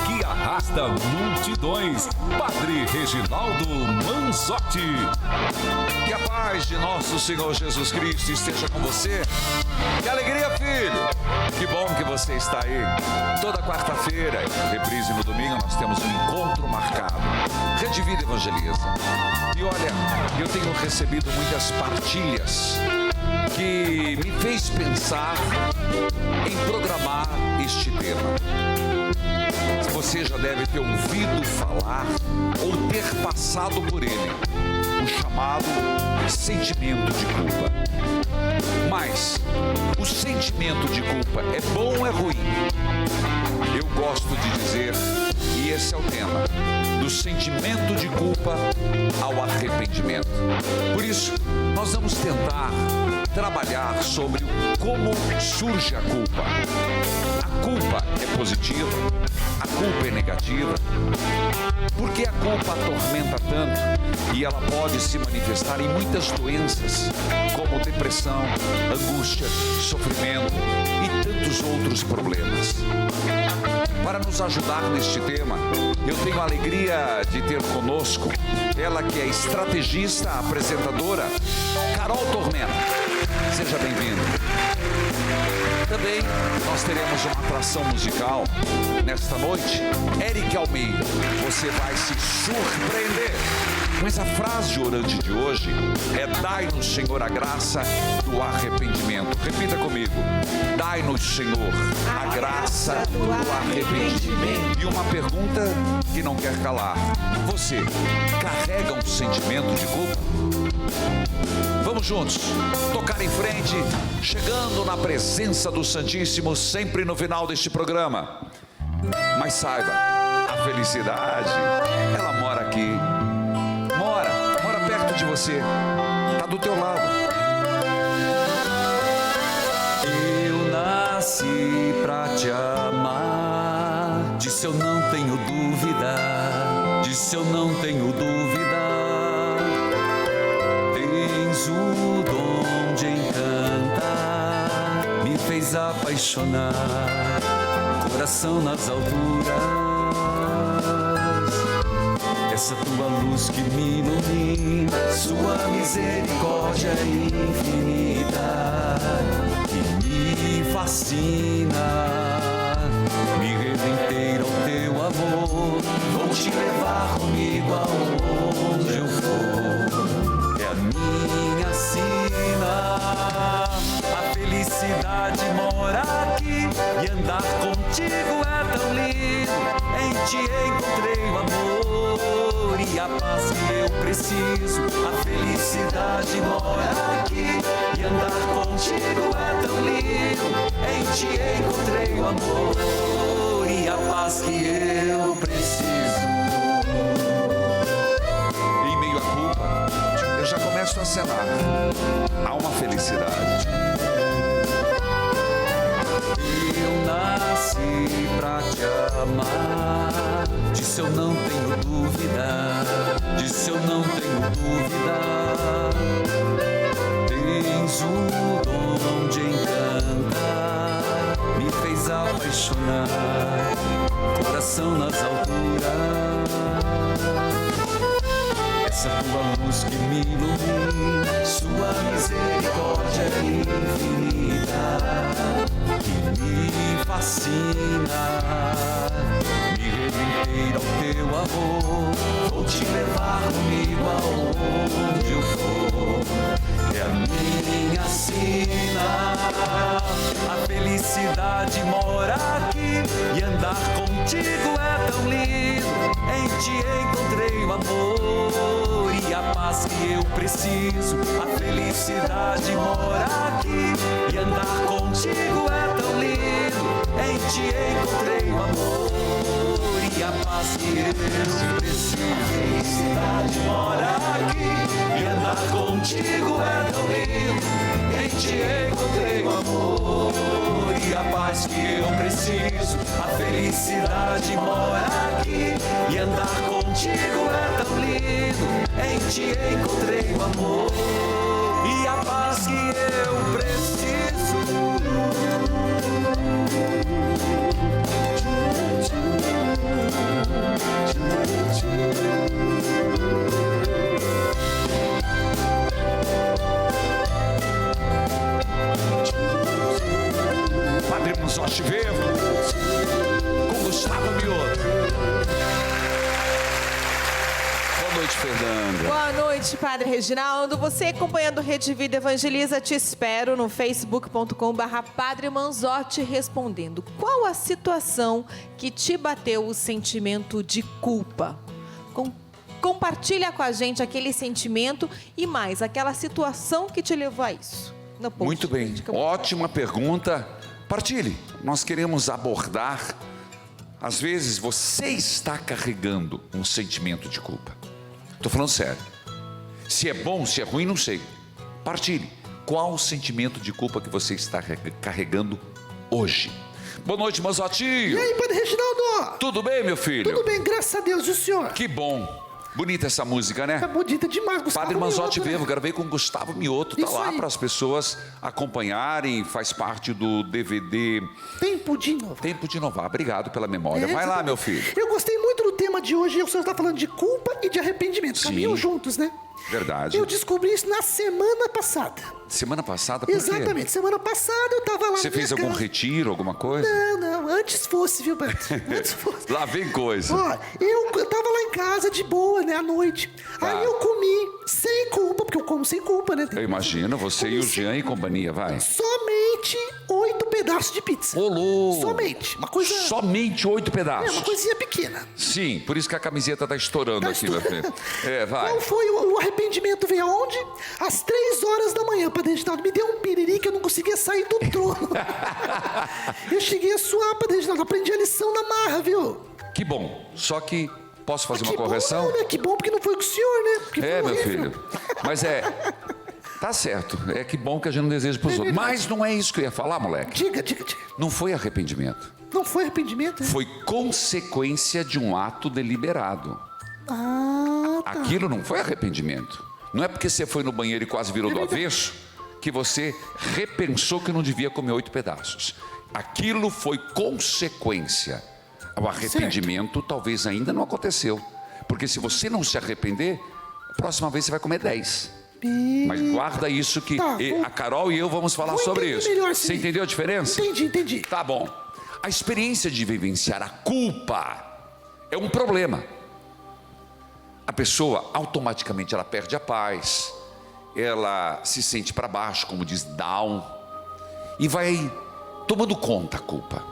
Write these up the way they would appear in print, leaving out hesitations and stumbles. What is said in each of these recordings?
que arrasta multidões. Padre Reginaldo Manzotti. Que a paz de nosso Senhor Jesus Cristo esteja com você. Que alegria, filho. Que bom que você está aí. Toda quarta-feira, reprise no domingo, nós temos um encontro marcado. Rede Vida Evangeliza. E olha, eu tenho recebido muitas partilhas que me fez pensar em programar este tema. Você já deve ter ouvido falar ou ter passado por ele, o chamado sentimento de culpa. Mas o sentimento de culpa é bom ou é ruim? Eu gosto de dizer, e esse é o tema, do sentimento de culpa ao arrependimento. Por isso, nós vamos tentar trabalhar sobre como surge a culpa. A culpa é positiva? A culpa é negativa? Por que a culpa atormenta tanto? E ela pode se manifestar em muitas doenças, como depressão, angústia, sofrimento e tantos outros problemas. Para nos ajudar neste tema, eu tenho a alegria de ter conosco ela que é estrategista, apresentadora, Carol Tormenta. Seja bem-vindo. Também nós teremos uma atração musical nesta noite. Eric Almeida, você vai se surpreender. Mas a frase orante de hoje é: dai-nos, Senhor, a graça do arrependimento. Repita comigo: dai-nos, Senhor, a graça do arrependimento. E uma pergunta que não quer calar: você carrega um sentimento de culpa? Vamos juntos, tocar em frente, chegando na presença do Santíssimo sempre no final deste programa. Mas saiba, a felicidade, ela mora aqui. Mora perto de você, está do teu lado. Eu nasci pra te amar, disso eu não tenho dúvida, disso eu não tenho dúvida. Tens o dom de encantar, me fez apaixonar, coração nas alturas. Essa tua luz que me ilumina, sua misericórdia infinita, que me fascina, me rende inteiro ao teu amor. Vou te levar comigo aonde eu for, é a minha sina. A felicidade mora aqui e andar contigo é tão lindo. Em ti encontrei o amor e a paz que eu preciso. A felicidade mora aqui e andar contigo é tão lindo. Em ti encontrei o amor e a paz que eu preciso. Em meio à culpa, eu já começo a acenar. Há uma felicidade. Eu nasci pra te amar, disso eu não tenho dúvida, disso eu não tenho dúvida. Tens o dom de encantar, me fez apaixonar, coração nas alturas. Essa tua luz que me ilumina, sua misericórdia infinita, que me fascina, me rende inteiro ao teu amor. Vou te levar comigo aonde eu for, é a minha sina. A felicidade mora aqui e andar contigo é tão lindo. Em ti encontrei o amor e a paz que eu preciso. A felicidade mora aqui e andar contigo é tão lindo. Em ti encontrei o amor e a paz que eu preciso. A felicidade mora aqui e andar contigo é tão lindo. Em ti encontrei o amor e a paz que eu preciso. A felicidade mora aqui e andar contigo é tão lindo. Em ti encontrei o amor e a paz que eu preciso. noite, Fernanda. Boa noite, Padre Reginaldo. Você acompanhando Rede Vida Evangeliza, te espero no facebook.com/Padre Manzotti respondendo. Qual a situação que te bateu o sentimento de culpa? Compartilha com a gente aquele sentimento e mais, aquela situação que te levou a isso. No post. Muito bem, ótima pergunta. Partilhe, nós queremos abordar. Às vezes você está carregando um sentimento de culpa. Estou falando sério. Se é bom, se é ruim, não sei. Partilhe. Qual o sentimento de culpa que você está carregando hoje? Boa noite, Manzotti. E aí, Padre Reginaldo? Tudo bem, meu filho? Tudo bem, graças a Deus, e o senhor? Que bom. Bonita essa música, né? É bonita demais, Gustavo Padre Manzotti Mioto, Vivo, né? gravei com Gustavo Mioto, tá Isso lá aí. para as pessoas acompanharem, faz parte do DVD Tempo de novo. Tempo de Inovar. Obrigado pela memória. Vai lá, exatamente. meu filho. Eu gostei muito do tema de hoje, o senhor está falando de culpa e de arrependimento. Sim. Caminham juntos, né? Verdade. Eu descobri isso na semana passada. Semana passada, por quê? Exatamente, semana passada eu tava lá Você na fez minha algum casa. retiro, alguma coisa? Não, antes fosse, viu, Padre? Antes fosse. Lá vem coisa. Ó, eu tava lá em casa de boa, né, à noite. Tá. Aí eu comi sem culpa, porque eu como sem culpa, né? Eu imagino, você e o Jean e companhia, vai. Somente 8 pedaços de pizza. Olô! Somente. Uma coisa... Somente 8 É, pedaços. uma coisinha pequena. Sim, por isso que a camiseta tá estourando Tá aqui, meu filho. É, vai. Qual foi o arrependimento? Veio aonde? Às 3 horas da manhã, Padre Reginaldo. Me deu um piriri que eu não conseguia sair do trono. Eu cheguei a suar, Padre Reginaldo. Aprendi a lição na marra, viu? Que bom. Só que posso fazer Que uma correção? Bom, né? Que bom, porque não foi com o senhor, né? Porque É, foi meu horrível. filho. Mas tá certo. É que bom que a gente não deseja pros outros. Mas não é isso que eu ia falar, moleque. Diga. Não foi arrependimento. Não foi arrependimento? Foi consequência de um ato deliberado. Ah, tá. Aquilo não foi arrependimento. Não é porque você foi no banheiro e quase virou do avesso que você repensou que não devia comer 8 pedaços. Aquilo foi consequência. O arrependimento talvez ainda não aconteceu. Porque se você não se arrepender, a próxima vez você vai comer 10. Mas guarda isso que Tá, a Carol e eu vamos falar vou sobre entender isso. melhor, Você sim. entendeu a diferença? Entendi. Tá bom. A experiência de vivenciar a culpa é um problema. A pessoa automaticamente ela perde a paz, ela se sente para baixo, como diz Down, e vai tomando conta a culpa.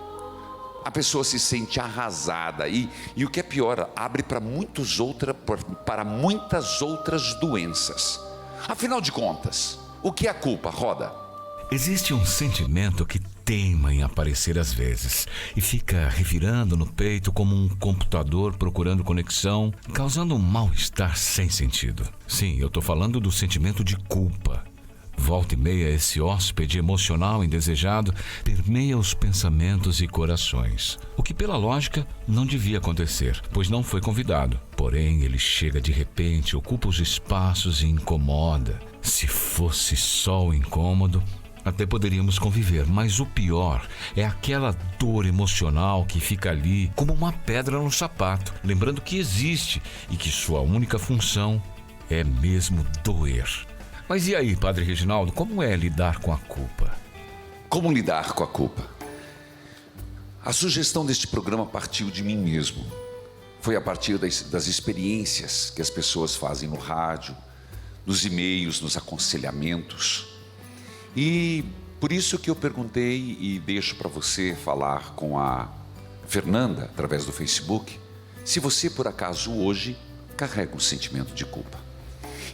A pessoa se sente arrasada e o que é pior, abre para muitas outras doenças. Afinal de contas, o que é a culpa, Roda? Existe um sentimento que teima em aparecer às vezes e fica revirando no peito como um computador procurando conexão, causando um mal-estar sem sentido. Sim, eu tô falando do sentimento de culpa. Volta e meia, esse hóspede emocional indesejado permeia os pensamentos e corações. O que, pela lógica, não devia acontecer, pois não foi convidado. Porém, ele chega de repente, ocupa os espaços e incomoda. Se fosse só o incômodo, até poderíamos conviver, mas o pior é aquela dor emocional que fica ali como uma pedra no sapato, lembrando que existe e que sua única função é mesmo doer. Mas e aí, Padre Reginaldo, como é lidar com a culpa? Como lidar com a culpa? A sugestão deste programa partiu de mim mesmo. Foi a partir das experiências que as pessoas fazem no rádio, nos e-mails, nos aconselhamentos. E por isso que eu perguntei e deixo para você falar com a Fernanda, através do Facebook, se você por acaso hoje carrega um sentimento de culpa.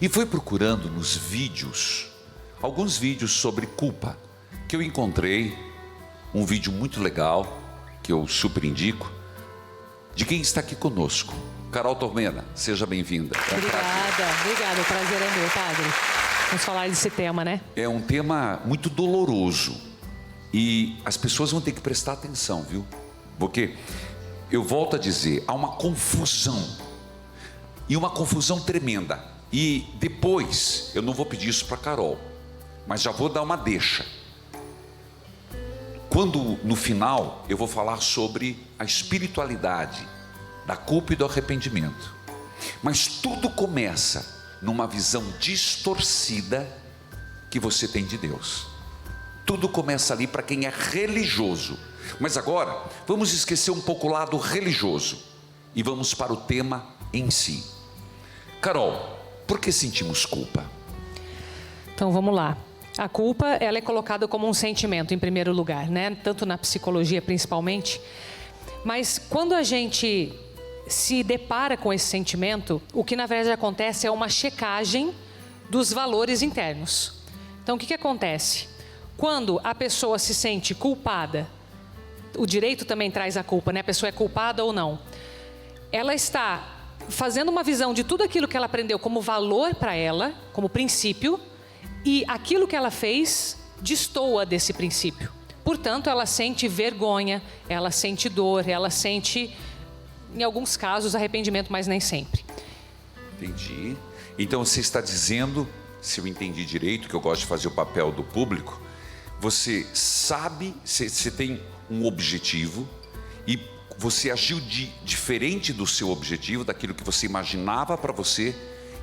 E fui procurando nos vídeos, alguns vídeos sobre culpa, que eu encontrei, um vídeo muito legal, que eu super indico, de quem está aqui conosco. Carol Tormena, seja bem-vinda. Obrigada, o prazer é meu, Padre. Vamos falar desse tema, né? É um tema muito doloroso e as pessoas vão ter que prestar atenção, viu? Porque, eu volto a dizer, há uma confusão, e uma confusão tremenda. E depois, eu não vou pedir isso para Carol, mas já vou dar uma deixa. Quando no final eu vou falar sobre a espiritualidade da culpa e do arrependimento. Mas tudo começa numa visão distorcida que você tem de Deus. Tudo começa ali para quem é religioso. Mas agora, vamos esquecer um pouco o lado religioso e vamos para o tema em si. Carol, por que sentimos culpa? Então vamos lá. A culpa, ela é colocada como um sentimento em primeiro lugar, né? Tanto na psicologia principalmente. Mas quando a gente se depara com esse sentimento, o que na verdade acontece é uma checagem dos valores internos. Então o que acontece? Quando a pessoa se sente culpada, o direito também traz a culpa, né? A pessoa é culpada ou não. Ela está fazendo uma visão de tudo aquilo que ela aprendeu como valor para ela, como princípio, e aquilo que ela fez destoa desse princípio. Portanto, ela sente vergonha, ela sente dor, ela sente, em alguns casos, arrependimento, mas nem sempre. Entendi. Então você está dizendo, se eu entendi direito, que eu gosto de fazer o papel do público, você sabe, você tem um objetivo e você agiu diferente do seu objetivo, daquilo que você imaginava para você,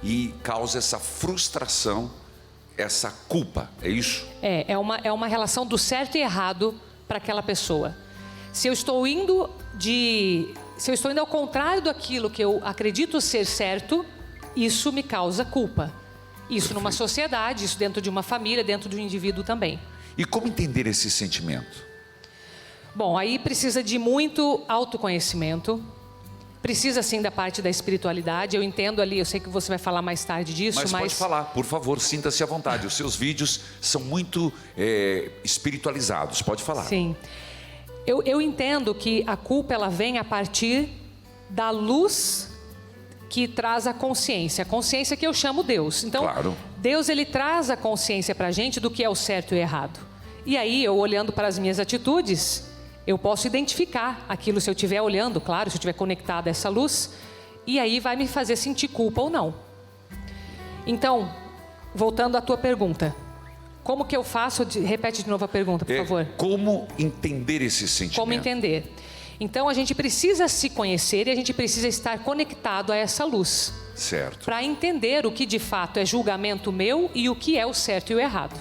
e causa essa frustração, essa culpa, é isso? É uma relação do certo e errado para aquela pessoa. Se eu estou indo ao contrário daquilo que eu acredito ser certo, isso me causa culpa. Isso numa sociedade, isso dentro de uma família, dentro de um indivíduo também. E como entender esse sentimento? Bom, aí precisa de muito autoconhecimento, precisa sim da parte da espiritualidade. Eu entendo ali, eu sei que você vai falar mais tarde disso, mas... pode falar, por favor, sinta-se à vontade. Os seus vídeos são muito espiritualizados, pode falar. Sim, eu entendo que a culpa ela vem a partir da luz que traz a consciência que eu chamo Deus. Então, claro. Deus ele traz a consciência para a gente do que é o certo e o errado. E aí, eu olhando para as minhas atitudes, eu posso identificar aquilo se eu estiver olhando, claro, se eu estiver conectado a essa luz, e aí vai me fazer sentir culpa ou não. Então, voltando à tua pergunta, como que eu faço? Repete de novo a pergunta, por favor. Como entender esse sentimento? Como entender? Então, a gente precisa se conhecer e a gente precisa estar conectado a essa luz. Certo. Para entender o que de fato é julgamento meu e o que é o certo e o errado.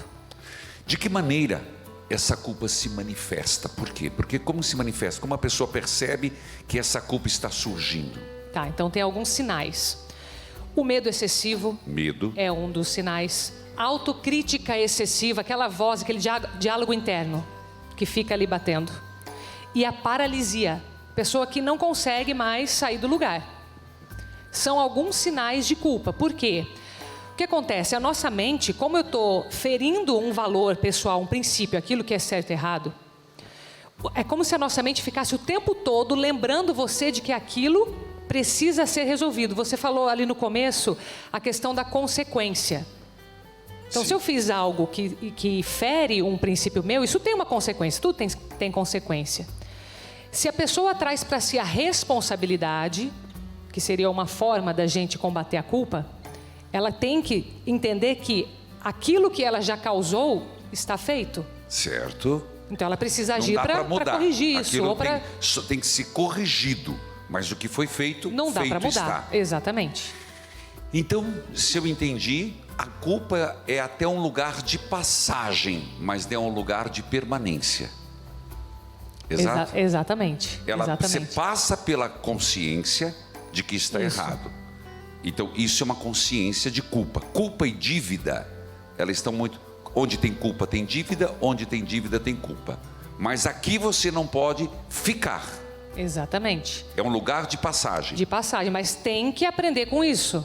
De que maneira essa culpa se manifesta? Por quê? Porque como se manifesta? Como a pessoa percebe que essa culpa está surgindo? Tá, então tem alguns sinais. O medo excessivo. Medo. É um dos sinais. Autocrítica excessiva, aquela voz, aquele diálogo interno que fica ali batendo. E a paralisia, pessoa que não consegue mais sair do lugar. São alguns sinais de culpa. Por quê? O que acontece? A nossa mente, como eu estou ferindo um valor pessoal, um princípio, aquilo que é certo e errado, é como se a nossa mente ficasse o tempo todo lembrando você de que aquilo precisa ser resolvido. Você falou ali no começo a questão da consequência. Então, se eu fiz algo que fere um princípio meu, isso tem uma consequência, tudo tem consequência. Se a pessoa traz para si a responsabilidade, que seria uma forma da gente combater a culpa, ela tem que entender que aquilo que ela já causou está feito. Certo. Então, ela precisa agir para corrigir isso. Ou tem que ser corrigido, mas o que foi feito, não dá para mudar. Está. Exatamente. Então, se eu entendi, a culpa é até um lugar de passagem, mas não é um lugar de permanência. Exato? Exatamente. Você passa pela consciência de que está errado. Então, isso é uma consciência de culpa. Culpa e dívida, elas estão muito... Onde tem culpa tem dívida, onde tem dívida tem culpa. Mas aqui você não pode ficar. Exatamente. É um lugar de passagem. De passagem, mas tem que aprender com isso.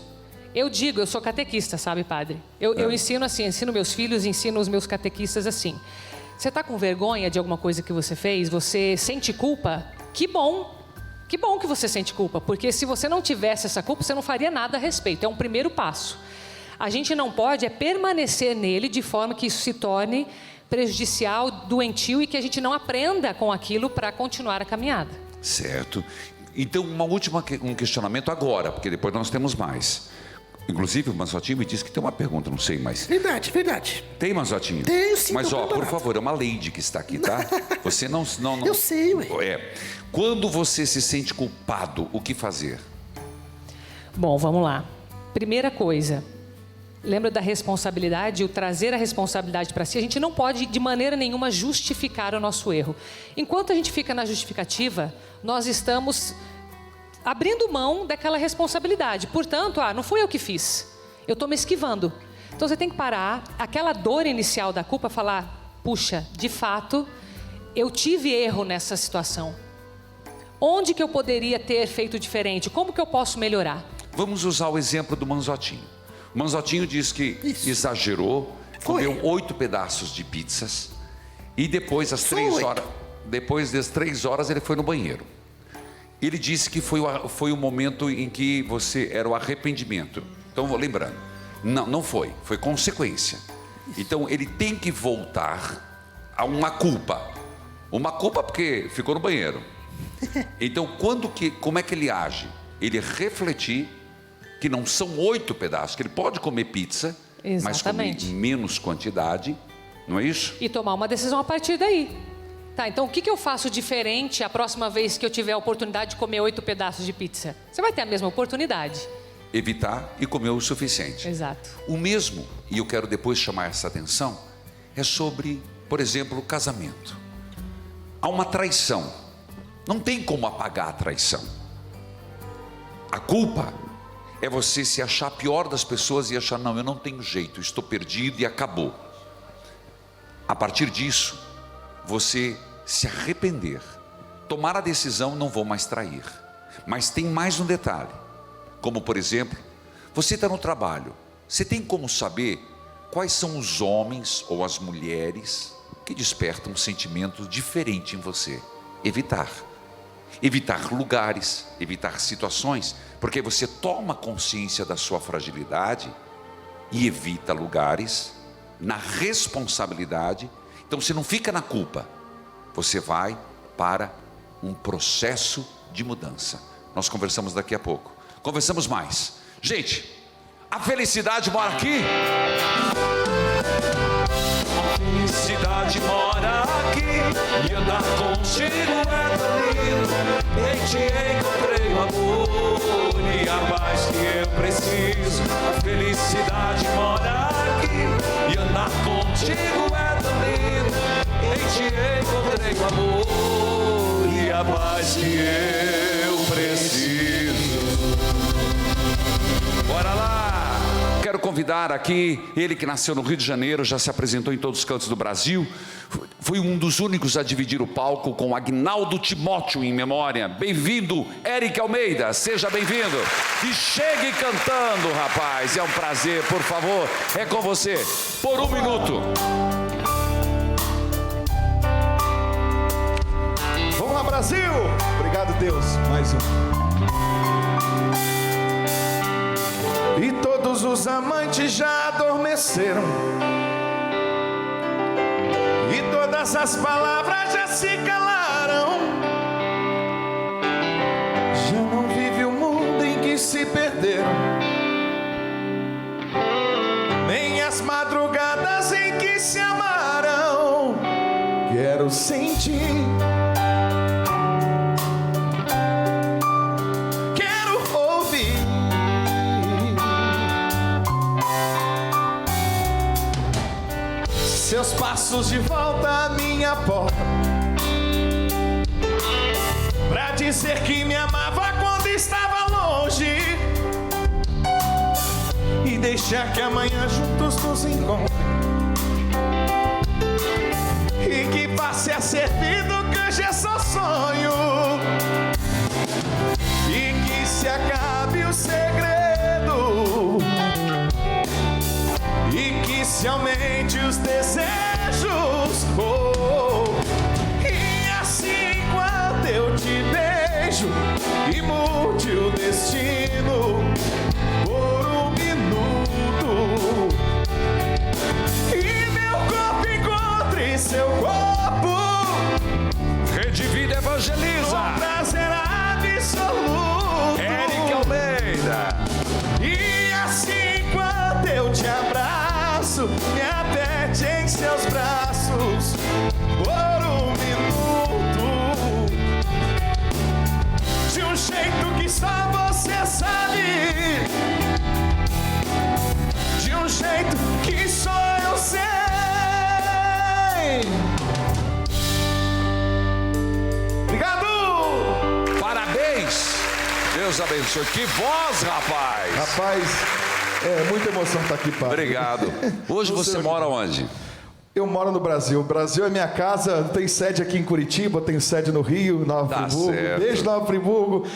Eu sou catequista, sabe, padre? Eu ensino assim, ensino meus filhos, ensino os meus catequistas assim. Você está com vergonha de alguma coisa que você fez? Você sente culpa? Que bom que você sente culpa, porque se você não tivesse essa culpa, você não faria nada a respeito. É um primeiro passo. A gente não pode permanecer nele de forma que isso se torne prejudicial, doentio e que a gente não aprenda com aquilo para continuar a caminhada. Certo. Então, um questionamento agora, porque depois nós temos mais. Inclusive, o Manzotti me disse que tem uma pergunta, não sei mais. Verdade. Tem, Manzotti? Tenho sim. Mas, por favor, é uma lady que está aqui, tá? Você não... Eu sei, ué. Quando você se sente culpado, o que fazer? Bom, vamos lá. Primeira coisa, lembra da responsabilidade, o trazer a responsabilidade para si. A gente não pode, de maneira nenhuma, justificar o nosso erro. Enquanto a gente fica na justificativa, nós estamos abrindo mão daquela responsabilidade. Portanto, não fui eu que fiz. Eu estou me esquivando. Então você tem que parar, aquela dor inicial da culpa, falar, puxa, de fato, eu tive erro nessa situação. Onde que eu poderia ter feito diferente? Como que eu posso melhorar? Vamos usar o exemplo do Manzotinho. O Manzotinho diz que exagerou, comeu 8 pedaços de pizzas e depois das 3 horas, depois das 3 horas ele foi no banheiro. Ele disse que foi o momento em que você era o arrependimento. Então, vou lembrando, não foi consequência. Então, ele tem que voltar a uma culpa porque ficou no banheiro. Então, como é que ele age? Ele refletir que não são 8 pedaços, que ele pode comer pizza, mas comer em menos quantidade, não é isso? E tomar uma decisão a partir daí. Tá, então o que eu faço diferente a próxima vez que eu tiver a oportunidade de comer 8 pedaços de pizza? Você vai ter a mesma oportunidade. Evitar e comer o suficiente. Exato. O mesmo, e eu quero depois chamar essa atenção, é sobre, por exemplo, o casamento. Há uma traição. Não tem como apagar a traição. A culpa é você se achar pior das pessoas e achar, não, eu não tenho jeito, estou perdido e acabou. A partir disso, você se arrepender, tomar a decisão, não vou mais trair. Mas tem mais um detalhe, como por exemplo, você está no trabalho, você tem como saber quais são os homens ou as mulheres que despertam um sentimento diferente em você? Evitar lugares, evitar situações, porque você toma consciência da sua fragilidade e evita lugares na responsabilidade. Então você não fica na culpa, você vai para um processo de mudança. Nós conversamos daqui a pouco, conversamos mais. Gente, a felicidade mora aqui. A felicidade mora aqui, e andar contigo é tão lindo. Em ti encontrei o amor e a paz que eu preciso. A felicidade mora aqui, e andar contigo é tão lindo. Em ti encontrei o amor e a paz que eu preciso. Bora lá! Quero convidar aqui, ele que nasceu no Rio de Janeiro, já se apresentou em todos os cantos do Brasil, foi um dos únicos a dividir o palco com Agnaldo Timóteo em memória. Bem-vindo, Eric Almeida, seja bem-vindo. E chegue cantando, rapaz, é um prazer, por favor, é com você, por 1 minuto. Vamos lá, Brasil! Obrigado, Deus, mais um. E todos os amantes já adormeceram, e todas as palavras já se calaram. Já não vive o mundo em que se perderam, nem as madrugadas em que se amaram. Quero sentir, seus passos de volta à minha porta, pra dizer que me amava quando estava longe, e deixar que amanhã juntos nos encontrem, e que passe a ser vida que hoje é só sonho, e que se acabe o segredo, e que se aumente os desejos. E assim quando eu te beijo, e mude o destino por 1 minuto, e meu corpo encontre seu corpo. Rede Vida evangeliza. Com prazer absoluto. Eric Almeida. E assim quando eu te abraço, me aperte em seus braços por 1 minuto, de um jeito que só você sabe, de um jeito que só eu sei. Obrigado! Parabéns! Parabéns! Parabéns! Parabéns! Parabéns! Parabéns! Parabéns! Parabéns! Parabéns! Parabéns! Parabéns! Parabéns! Parabéns! Parabéns! Parabéns! Parabéns! Parabéns! Parabéns! Parabéns! Deus abençoe. Que voz, rapaz! Rapaz, é muita emoção estar aqui, padre. Obrigado. Hoje você mora onde? Eu moro no Brasil. O Brasil é minha casa. Tem sede aqui em Curitiba, tem sede no Rio, Nova Friburgo. Certo. Beijo, Nova Friburgo.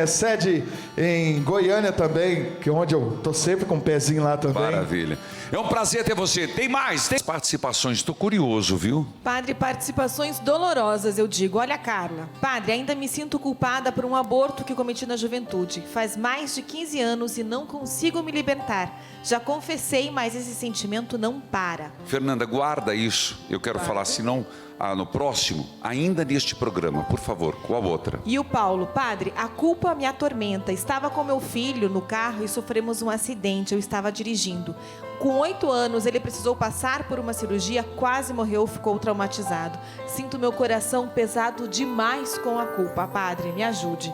Sede em Goiânia também, que é onde eu tô sempre com um pezinho lá também. Maravilha. É um prazer ter você. Tem mais? Tem participações. Estou curioso, viu? Padre, participações dolorosas, eu digo. Olha, Carla. Padre, ainda me sinto culpada por um aborto que cometi na juventude. Faz mais de 15 anos e não consigo me libertar. Já confessei, mas esse sentimento não para. Fernanda, guarda isso. Eu quero falar, senão, no próximo, ainda neste programa. Por favor, qual outra? E o Paulo, padre, a culpa me atormenta. Estava com meu filho no carro e sofremos um acidente. Eu estava dirigindo. Com 8 anos, ele precisou passar por uma cirurgia, quase morreu, ficou traumatizado. Sinto meu coração pesado demais com a culpa. Padre, me ajude.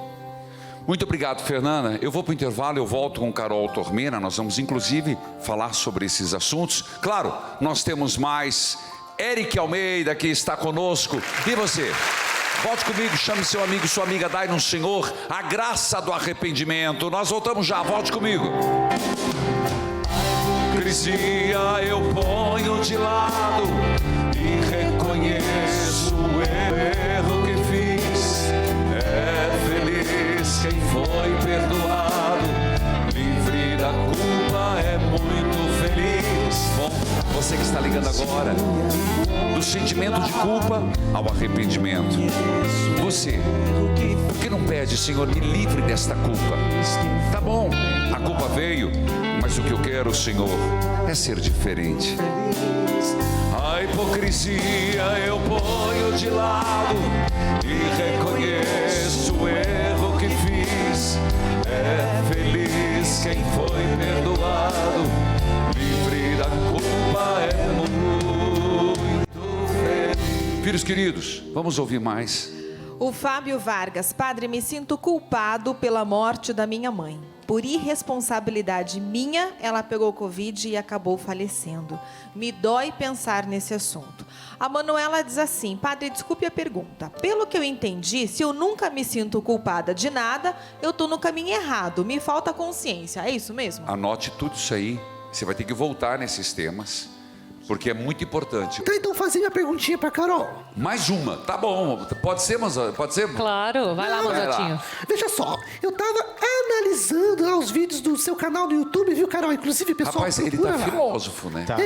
Muito obrigado, Fernanda. Eu vou para o intervalo, eu volto com Carol Tormena. Nós vamos, inclusive, falar sobre esses assuntos. Claro, nós temos mais. Eric Almeida, que está conosco. E você? Volte comigo, chame seu amigo, sua amiga, dai no Senhor a graça do arrependimento. Nós voltamos já, volte comigo. Hipocrisia eu ponho de lado e reconheço o erro que fiz. É feliz quem foi perdoado, livre da culpa é muito feliz. Bom, você que está ligando agora, do sentimento de culpa ao arrependimento. Você, por que não pede, Senhor, me livre desta culpa? Tá bom, a culpa veio, mas o que eu quero, Senhor, é ser diferente. A hipocrisia eu ponho de lado e reconheço o erro que fiz. É feliz quem foi perdoado, livre da culpa é muito feliz. Filhos queridos, vamos ouvir mais. O Fábio Vargas, padre, me sinto culpado pela morte da minha mãe. Por irresponsabilidade minha, ela pegou Covid e acabou falecendo. Me dói pensar nesse assunto. A Manuela diz assim, padre, desculpe a pergunta. Pelo que eu entendi, se eu nunca me sinto culpada de nada, eu estou no caminho errado. Me falta consciência. É isso mesmo? Anote tudo isso aí. Você vai ter que voltar nesses temas, porque é muito importante. Tá, então fazer minha perguntinha pra Carol. Mais uma, tá bom. Pode ser, mas pode ser? Claro, vai lá, Manzotinho. Veja só, eu tava analisando lá os vídeos do seu canal no YouTube, viu, Carol? Inclusive, pessoal, rapaz, ele tá filósofo, né? Tá,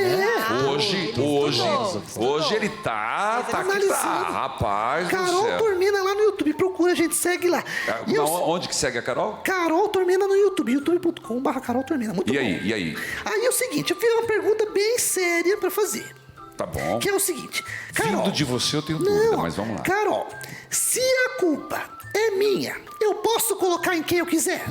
Hoje ele tá aqui, tá. Rapaz do Carol céu. Tormena lá no YouTube, procura, a gente segue lá. E Onde que segue a Carol? Carol Tormena no YouTube, youtube.com/Carol Tormena, muito bom. E aí? Aí é o seguinte, eu fiz uma pergunta bem séria pra fazer. Tá bom. Que é o seguinte, Carol... Vindo de você eu tenho dúvida, mas vamos lá. Carol, se a culpa é minha, eu posso colocar em quem eu quiser?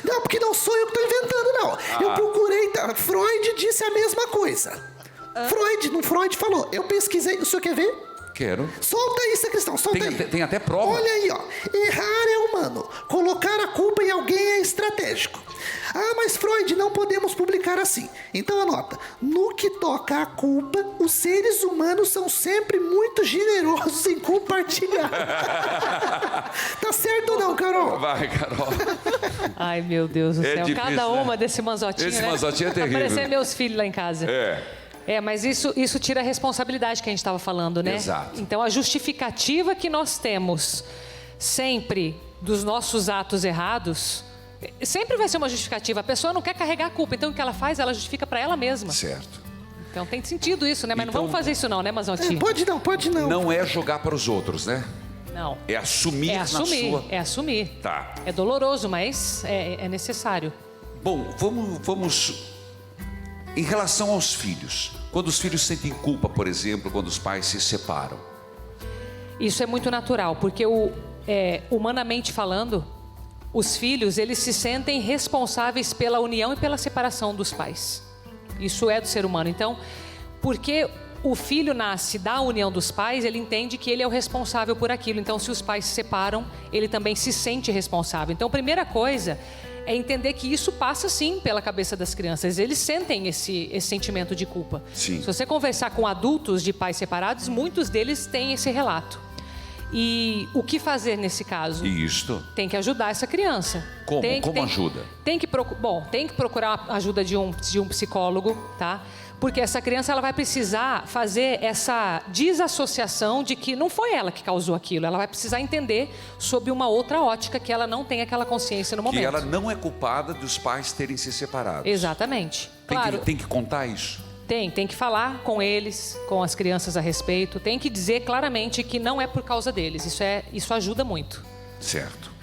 Não, porque não sou eu que estou inventando, não. Eu procurei, Freud disse a mesma coisa. Freud falou, eu pesquisei, o senhor quer ver? Quero. Solta aí, sacristão, solta aí. Tem até prova. Olha aí, ó. Errar é humano. Colocar a culpa em alguém é estratégico. Ah, mas Freud, não podemos publicar assim. Então anota. No que toca a culpa, os seres humanos são sempre muito generosos em compartilhar. Tá certo ou não, Carol? Vai, Carol. Ai, meu Deus do céu. difícil, Cada uma né? desse Manzotinho, Esse né? Manzotinho é terrível. Aparecer meus filhos lá em casa. Mas isso tira a responsabilidade que a gente estava falando, né? Exato. Então, a justificativa que nós temos sempre dos nossos atos errados, sempre vai ser uma justificativa. A pessoa não quer carregar a culpa, então o que ela faz, ela justifica para ela mesma. Certo. Então, tem sentido isso, né? Mas Então, não vamos fazer isso não, né, Manzotinho? Pode não. Não é jogar para os outros, né? Não. É assumir É na assumir, sua... é assumir. Tá. É doloroso, mas é necessário. Bom, vamos... Em relação aos filhos, quando os filhos sentem culpa, por exemplo, quando os pais se separam. Isso é muito natural, porque humanamente falando, os filhos, eles se sentem responsáveis pela união e pela separação dos pais. Isso é do ser humano. Então, porque o filho nasce da união dos pais, ele entende que ele é o responsável por aquilo. Então, se os pais se separam, ele também se sente responsável. Então, a primeira coisa é entender que isso passa sim pela cabeça das crianças. Eles sentem esse sentimento de culpa. Sim. Se você conversar com adultos de pais separados, muitos deles têm esse relato. E o que fazer nesse caso? Isto. Tem que ajudar essa criança. Como? Como ajuda? Tem que procurar a ajuda de um psicólogo, tá? Porque essa criança ela vai precisar fazer essa desassociação de que não foi ela que causou aquilo. Ela vai precisar entender sob uma outra ótica que ela não tem aquela consciência no momento. Que ela não é culpada dos pais terem se separado. Exatamente. Claro. Tem que contar isso. Tem que falar com eles, com as crianças a respeito. Tem que dizer claramente que não é por causa deles. Isso ajuda muito. Certo.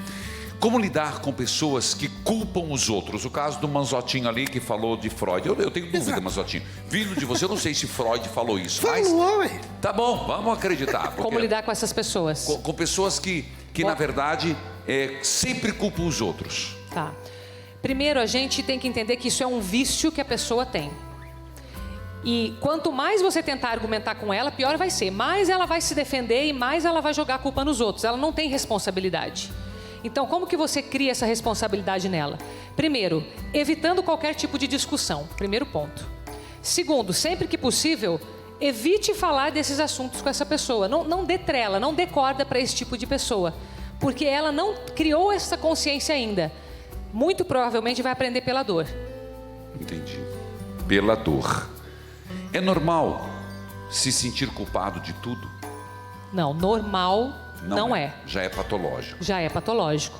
Como lidar com pessoas que culpam os outros? O caso do Manzotinho ali que falou de Freud. Eu tenho dúvida, Exato. Manzotinho. Vindo de você, eu não sei se Freud falou isso. Falou, ué. Tá bom, vamos acreditar. porque- Como lidar com essas pessoas? Com pessoas que na verdade, sempre culpam os outros. Tá. Primeiro, a gente tem que entender que isso é um vício que a pessoa tem. E quanto mais você tentar argumentar com ela, pior vai ser. Mais ela vai se defender e mais ela vai jogar a culpa nos outros. Ela não tem responsabilidade. Então, como que você cria essa responsabilidade nela? Primeiro, evitando qualquer tipo de discussão. Primeiro ponto. Segundo, sempre que possível, evite falar desses assuntos com essa pessoa. Não dê trela, não dê corda para esse tipo de pessoa. Porque ela não criou essa consciência ainda. Muito provavelmente vai aprender pela dor. Entendi. Pela dor. É normal se sentir culpado de tudo? Não, normal não é. Já é patológico. Já é patológico.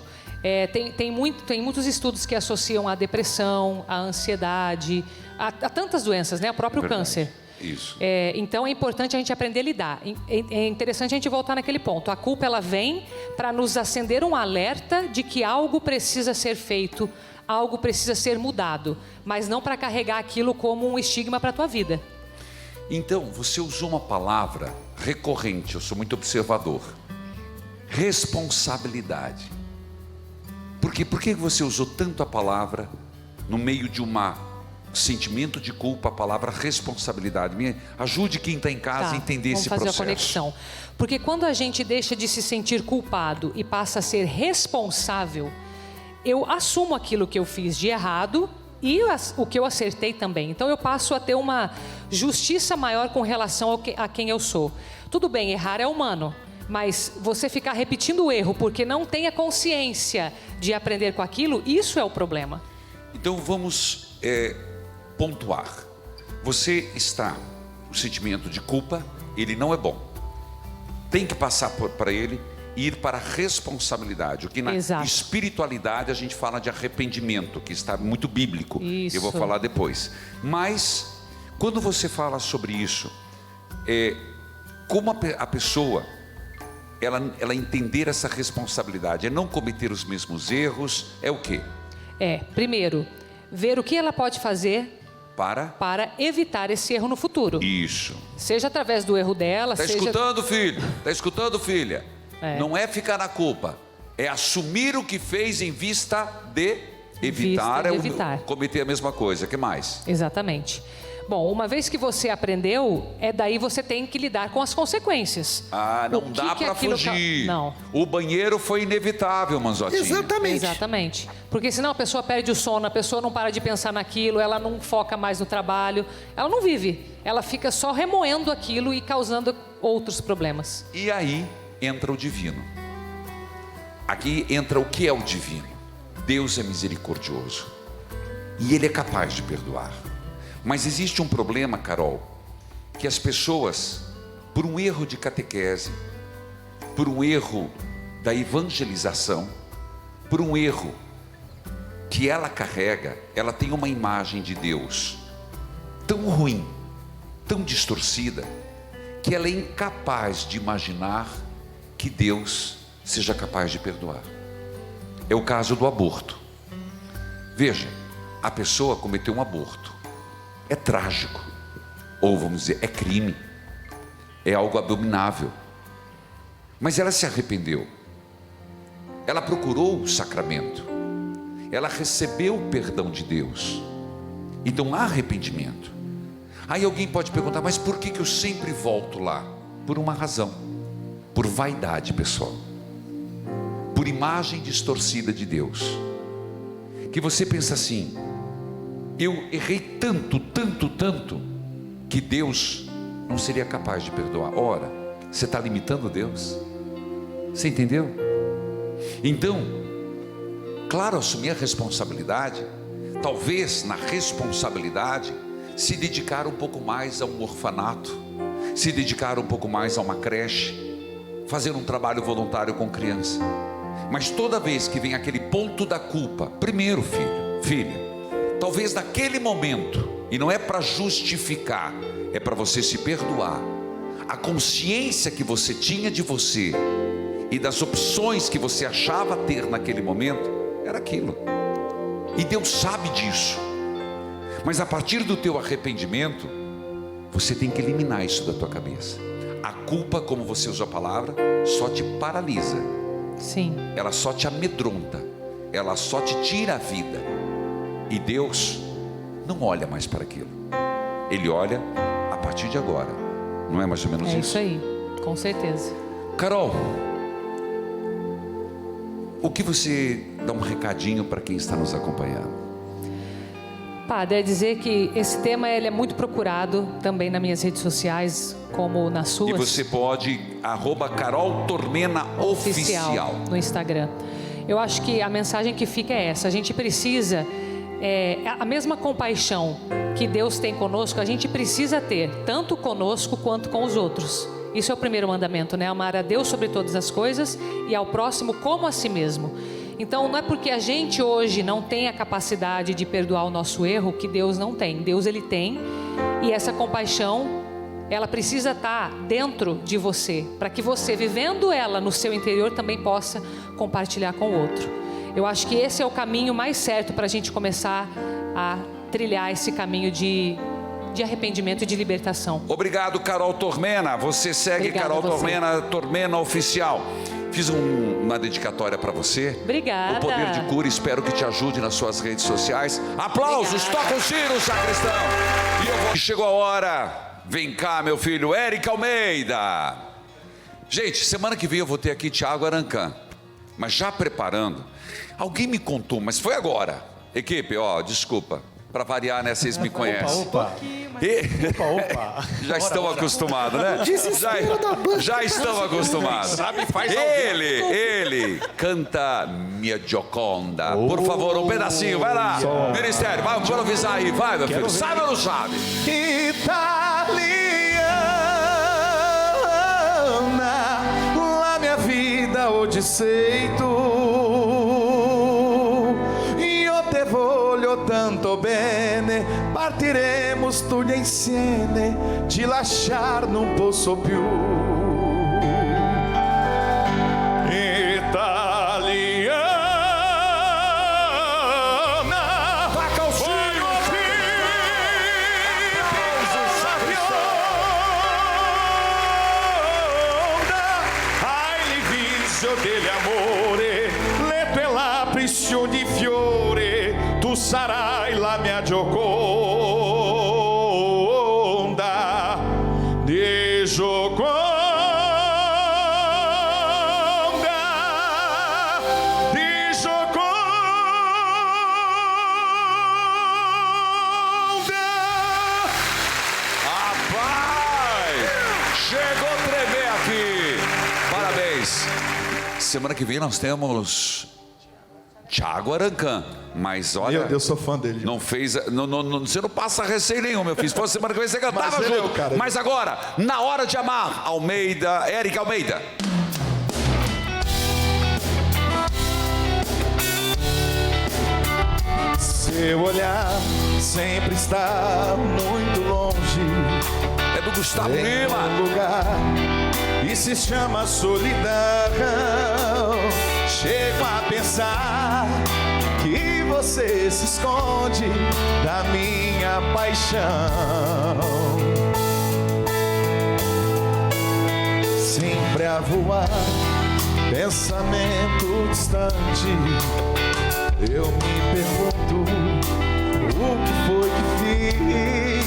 Tem muitos estudos que associam a depressão, a ansiedade, a tantas doenças, né? O próprio Verdade. câncer. Isso. Então é importante a gente aprender a lidar. É interessante a gente voltar naquele ponto. A culpa ela vem para nos acender um alerta de que algo precisa ser feito, algo precisa ser mudado, mas não para carregar aquilo como um estigma para a tua vida. Então, você usou uma palavra recorrente, eu sou muito observador. Responsabilidade. Por quê? Por que você usou tanto a palavra no meio de um sentimento de culpa, a palavra responsabilidade? Me ajude quem está em casa a entender esse processo. Vamos fazer a conexão. Porque quando a gente deixa de se sentir culpado e passa a ser responsável, eu assumo aquilo que eu fiz de errado e o que eu acertei também. Então eu passo a ter uma justiça maior com relação a quem eu sou. Tudo bem, errar é humano. Mas você ficar repetindo o erro porque não tem a consciência de aprender com aquilo, isso é o problema. Então vamos pontuar. Você está, o sentimento de culpa, ele não é bom. Tem que passar para ele e ir para a responsabilidade. O que na Exato. espiritualidade a gente fala de arrependimento, que está muito bíblico. Isso. Eu vou falar depois. Mas, quando você fala sobre isso, como a pessoa... Ela entender essa responsabilidade, é não cometer os mesmos erros, é o quê? Primeiro, ver o que ela pode fazer para evitar esse erro no futuro. Isso. Seja através do erro dela, Está seja... escutando, filho? Está escutando, filha? Não é ficar na culpa, é assumir o que fez em vista de evitar, cometer a mesma coisa. O que mais? Exatamente. Bom, uma vez que você aprendeu, daí você tem que lidar com as consequências. Não dá para fugir. Não. O banheiro foi inevitável, Manzotinho. Exatamente. Porque senão a pessoa perde o sono, a pessoa não para de pensar naquilo, ela não foca mais no trabalho, ela não vive. Ela fica só remoendo aquilo e causando outros problemas. E aí entra o divino. Aqui entra o que é o divino. Deus é misericordioso. E Ele é capaz de perdoar. Mas existe um problema, Carol, que as pessoas, por um erro de catequese, por um erro da evangelização, por um erro que ela carrega, ela tem uma imagem de Deus tão ruim, tão distorcida, que ela é incapaz de imaginar que Deus seja capaz de perdoar. É o caso do aborto. Veja, a pessoa cometeu um aborto. É trágico, ou vamos dizer, é crime, é algo abominável. Mas ela se arrependeu, ela procurou o sacramento, ela recebeu o perdão de Deus. Então há arrependimento. Aí alguém pode perguntar, mas por que eu sempre volto lá? Por uma razão, por vaidade pessoal, por imagem distorcida de Deus, que você pensa assim: eu errei tanto, que Deus não seria capaz de perdoar. Ora, você está limitando Deus? Você entendeu? Então, claro, assumir a responsabilidade, talvez na responsabilidade, se dedicar um pouco mais a um orfanato, se dedicar um pouco mais a uma creche, fazer um trabalho voluntário com criança. Mas toda vez que vem aquele ponto da culpa, primeiro, filha, talvez naquele momento, e não é para justificar, é para você se perdoar. A consciência que você tinha de você e das opções que você achava ter naquele momento, era aquilo. E Deus sabe disso. Mas a partir do teu arrependimento, você tem que eliminar isso da tua cabeça. A culpa, como você usou a palavra, só te paralisa. Sim. Ela só te amedronta. Ela só te tira a vida. E Deus não olha mais para aquilo. Ele olha a partir de agora. Não é mais ou menos isso? É isso aí, com certeza. Carol, o que você dá um recadinho para quem está nos acompanhando? Padre, é dizer que esse tema ele é muito procurado também nas minhas redes sociais, como nas suas. E você pode, @CarolTormenaOficial no Instagram. Eu acho que a mensagem que fica é essa: a gente precisa, a mesma compaixão que Deus tem conosco, a gente precisa ter, tanto conosco quanto com os outros. Isso é o primeiro mandamento, né? Amar a Deus sobre todas as coisas e ao próximo como a si mesmo. Então não é porque a gente hoje não tem a capacidade de perdoar o nosso erro que Deus não tem. Deus ele tem, e essa compaixão ela precisa estar dentro de você, para que você, vivendo ela no seu interior, também possa compartilhar com o outro. Eu acho que esse é o caminho mais certo para a gente começar a trilhar esse caminho de arrependimento e de libertação. Obrigado, Carol Tormena. Você segue Carol Tormena Oficial. Fiz uma dedicatória para você. Obrigada. O poder de cura, espero que te ajude nas suas redes sociais. Aplausos, toca o sino, sacristão. E chegou a hora. Vem cá, meu filho, Éric Almeida. Gente, semana que vem eu vou ter aqui Thiago Arancan. Mas já preparando, alguém me contou, mas foi agora. Equipe, desculpa. Para variar, né? Vocês me conhecem. Opa. Já estão acostumados, né? Já estão acostumados. Ele canta Minha Gioconda. Por favor, um pedacinho, vai lá. Ministério, vamos improvisar aí, vai, meu filho. Sabe ou não sabe? Italiana, la mia vida oggi io te voglio tanto bene, partiremos tutti insieme, te lasciar non posso più. Delle amore, le tue labbra di fiore, tu sarai la mia Gioconda, di Gioconda, di Gioconda. Rapaz, chegou a tremer aqui. Parabéns. Semana que vem nós temos Thiago Arancan. Mas olha, Eu sou fã dele. não fez, você não passa receio nenhum, meu filho. Se fosse semana que vem você cantava Mas junto. cara. Mas agora, na hora de amar, Éric Almeida. Seu olhar sempre está muito longe. É do Gustavo Em Lima. um lugar e se chama solidão. Chego a pensar que você se esconde da minha paixão. Sempre a voar, pensamento distante. Eu me pergunto o que foi que fiz.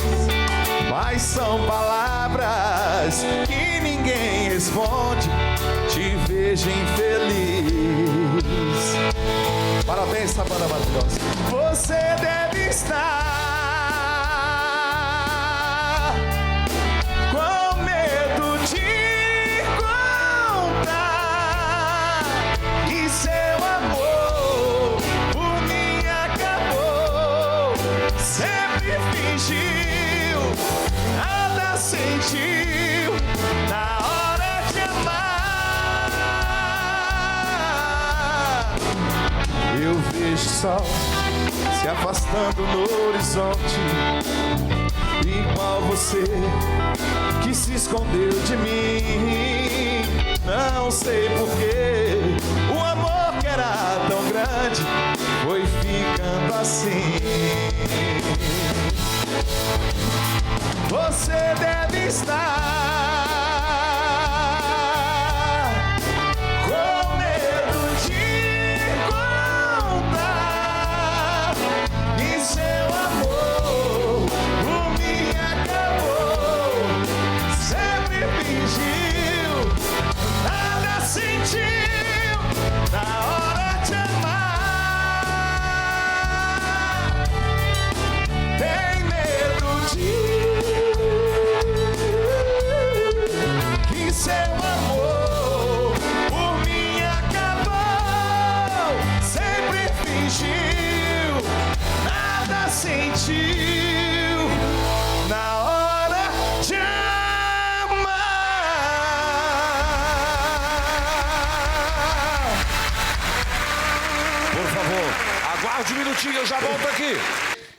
Mas são palavras que ninguém responde. Te vejo infeliz. Parabéns, essa banda maravilhosa. Você deve estar com medo de contar sentiu na hora de amar. Eu vejo o sol se afastando no horizonte, igual você que se escondeu de mim. Não sei porquê, o amor que era tão grande foi ficando assim. Você deve estar com medo de contar que seu amor por mim acabou. Sempre fingiu, nada sentiu na hora de amar. Tem medo de que seu amor por mim acabou. Sempre fingiu, nada sentiu na hora de amar. Por favor, aguarde um minutinho, eu já volto aqui.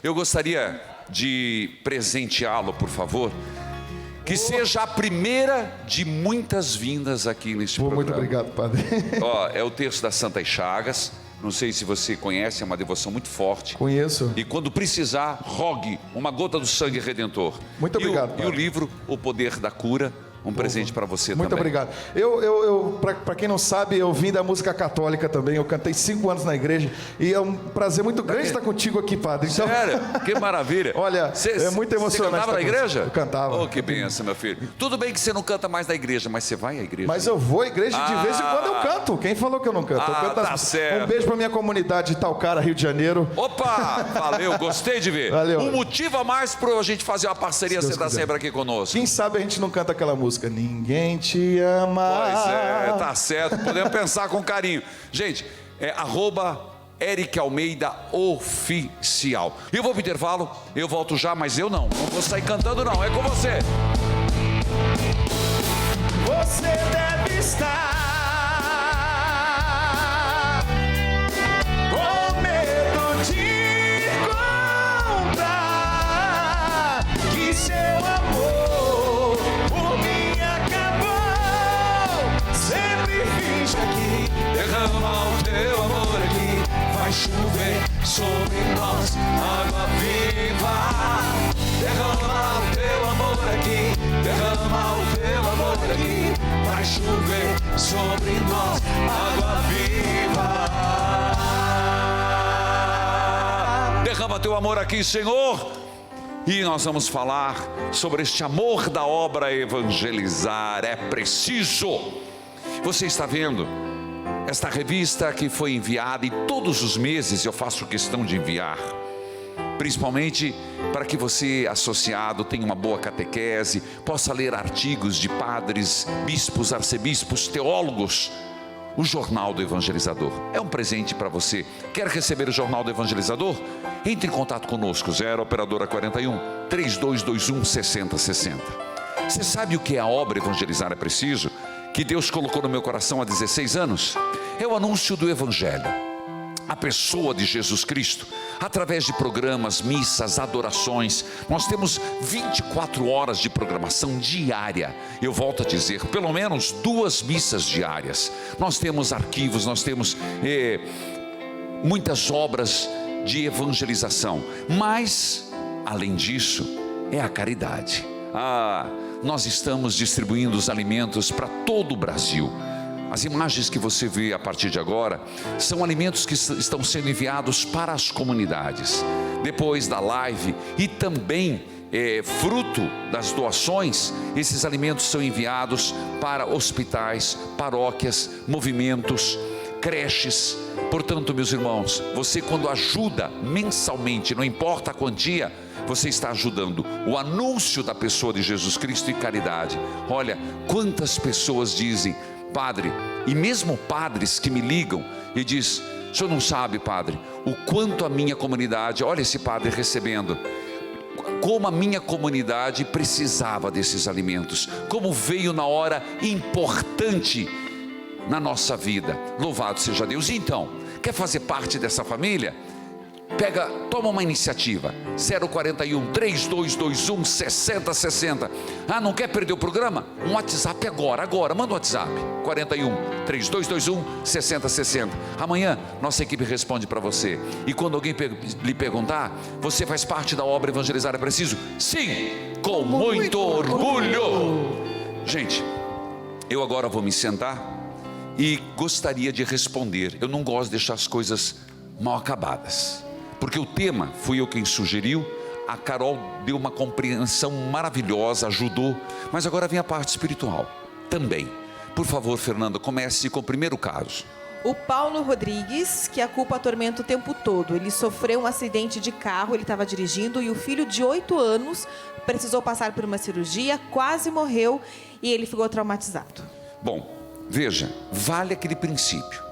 Eu gostaria de presenteá-lo, por favor. Que seja a primeira de muitas vindas aqui neste programa. Muito obrigado, padre. Ó, é o terço das Santas Chagas. Não sei se você conhece, é uma devoção muito forte. Conheço. E quando precisar, rogue uma gota do sangue redentor. Muito obrigado, E o livro O Poder da Cura, um presente para você também. Muito obrigado. Para quem não sabe, eu vim da música católica também. Eu cantei 5 anos na igreja e é um prazer muito grande estar contigo aqui, padre. Então, sério? Que maravilha. Olha, é muito emocionante. Você cantava na igreja? Eu cantava. Oh, que benção, meu filho. Tudo bem que você não canta mais na igreja, mas você vai à igreja. Mas eu vou à igreja de vez em quando eu canto. Quem falou que eu não canto? Eu canto tá certo. Um beijo para minha comunidade de Talcara, Rio de Janeiro. Opa, valeu, gostei de ver. Valeu. Um motivo a mais para a gente fazer uma parceria, você está sempre aqui conosco. Quem sabe a gente não canta aquela música, Ninguém Te Ama. Pois é, tá certo, podemos pensar com carinho. Gente, é @Eric Almeida Oficial. Eu vou pro intervalo, eu volto já, mas eu não vou sair cantando não, é com você. Você deve estar com medo de contar que seu amor por mim acabou. Sempre finge aqui, derrama o teu amor aqui. Vai chover sobre nós, água viva. Derrama o teu amor aqui, derrama o teu amor aqui. Vai chover sobre nós, água viva. Derrama teu amor aqui, Senhor. E nós vamos falar sobre este amor da obra Evangelizar é Preciso. Você está vendo esta revista que foi enviada e todos os meses eu faço questão de enviar, principalmente para que você, associado, tenha uma boa catequese, possa ler artigos de padres, bispos, arcebispos, teólogos. O Jornal do Evangelizador é um presente para você. Quer receber o Jornal do Evangelizador? Entre em contato conosco, 0 Operadora 41 3221 6060. Você sabe o que é a obra Evangelizar é Preciso? Que Deus colocou no meu coração há 16 anos? É o anúncio do Evangelho, a pessoa de Jesus Cristo, através de programas, missas, adorações. Nós temos 24 horas de programação diária. Eu volto a dizer, pelo menos 2 missas diárias. Nós temos arquivos, nós temos muitas obras de evangelização. Mas, além disso, é a caridade. Nós estamos distribuindo os alimentos para todo o Brasil. As imagens que você vê a partir de agora são alimentos que estão sendo enviados para as comunidades. Depois da live e também fruto das doações, esses alimentos são enviados para hospitais, paróquias, movimentos, creches. Portanto, meus irmãos, você quando ajuda mensalmente, não importa a quantia, você está ajudando o anúncio da pessoa de Jesus Cristo e caridade. Olha, quantas pessoas dizem: Padre, e mesmo padres que me ligam e diz: o senhor não sabe, padre, o quanto a minha comunidade, olha esse padre recebendo, como a minha comunidade precisava desses alimentos, como veio na hora importante na nossa vida. Louvado seja Deus. Então, quer fazer parte dessa família? Toma uma iniciativa. 041 3221 6060. Ah, não quer perder o programa? Um WhatsApp agora, manda um WhatsApp. 41 3221 6060. Amanhã nossa equipe responde para você. E quando alguém lhe perguntar, você faz parte da obra Evangelizar é Preciso? Sim, com muito orgulho. Gente, eu agora vou me sentar e gostaria de responder. Eu não gosto de deixar as coisas mal acabadas, porque o tema fui eu quem sugeriu. A Carol deu uma compreensão maravilhosa, ajudou. Mas agora vem a parte espiritual também. Por favor, Fernanda, comece com o primeiro caso. O Paulo Rodrigues, que a culpa atormenta o tempo todo. Ele sofreu um acidente de carro, ele estava dirigindo e o filho de 8 anos precisou passar por uma cirurgia, quase morreu e ele ficou traumatizado. Bom, veja, vale aquele princípio.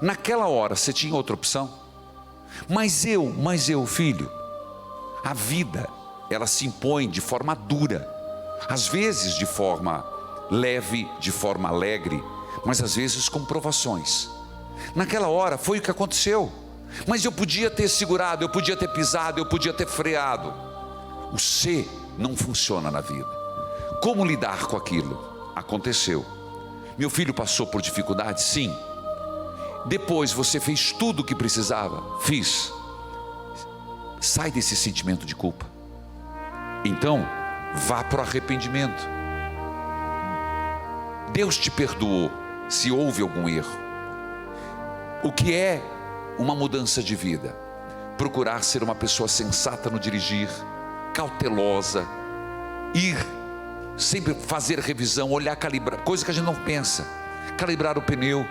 Naquela hora você tinha outra opção? Mas eu, filho, a vida, ela se impõe de forma dura, às vezes de forma leve, de forma alegre, mas às vezes com provações. Naquela hora foi o que aconteceu, mas eu podia ter segurado, eu podia ter pisado, eu podia ter freado. O ser não funciona na vida. Como lidar com aquilo? Aconteceu. Meu filho passou por dificuldade? Sim. Depois você fez tudo o que precisava? Fiz. Sai desse sentimento de culpa. Então, vá para o arrependimento. Deus te perdoou se houve algum erro. O que é uma mudança de vida? Procurar ser uma pessoa sensata no dirigir, cautelosa, ir, sempre fazer revisão, olhar, calibrar, coisa que a gente não pensa, calibrar o pneu,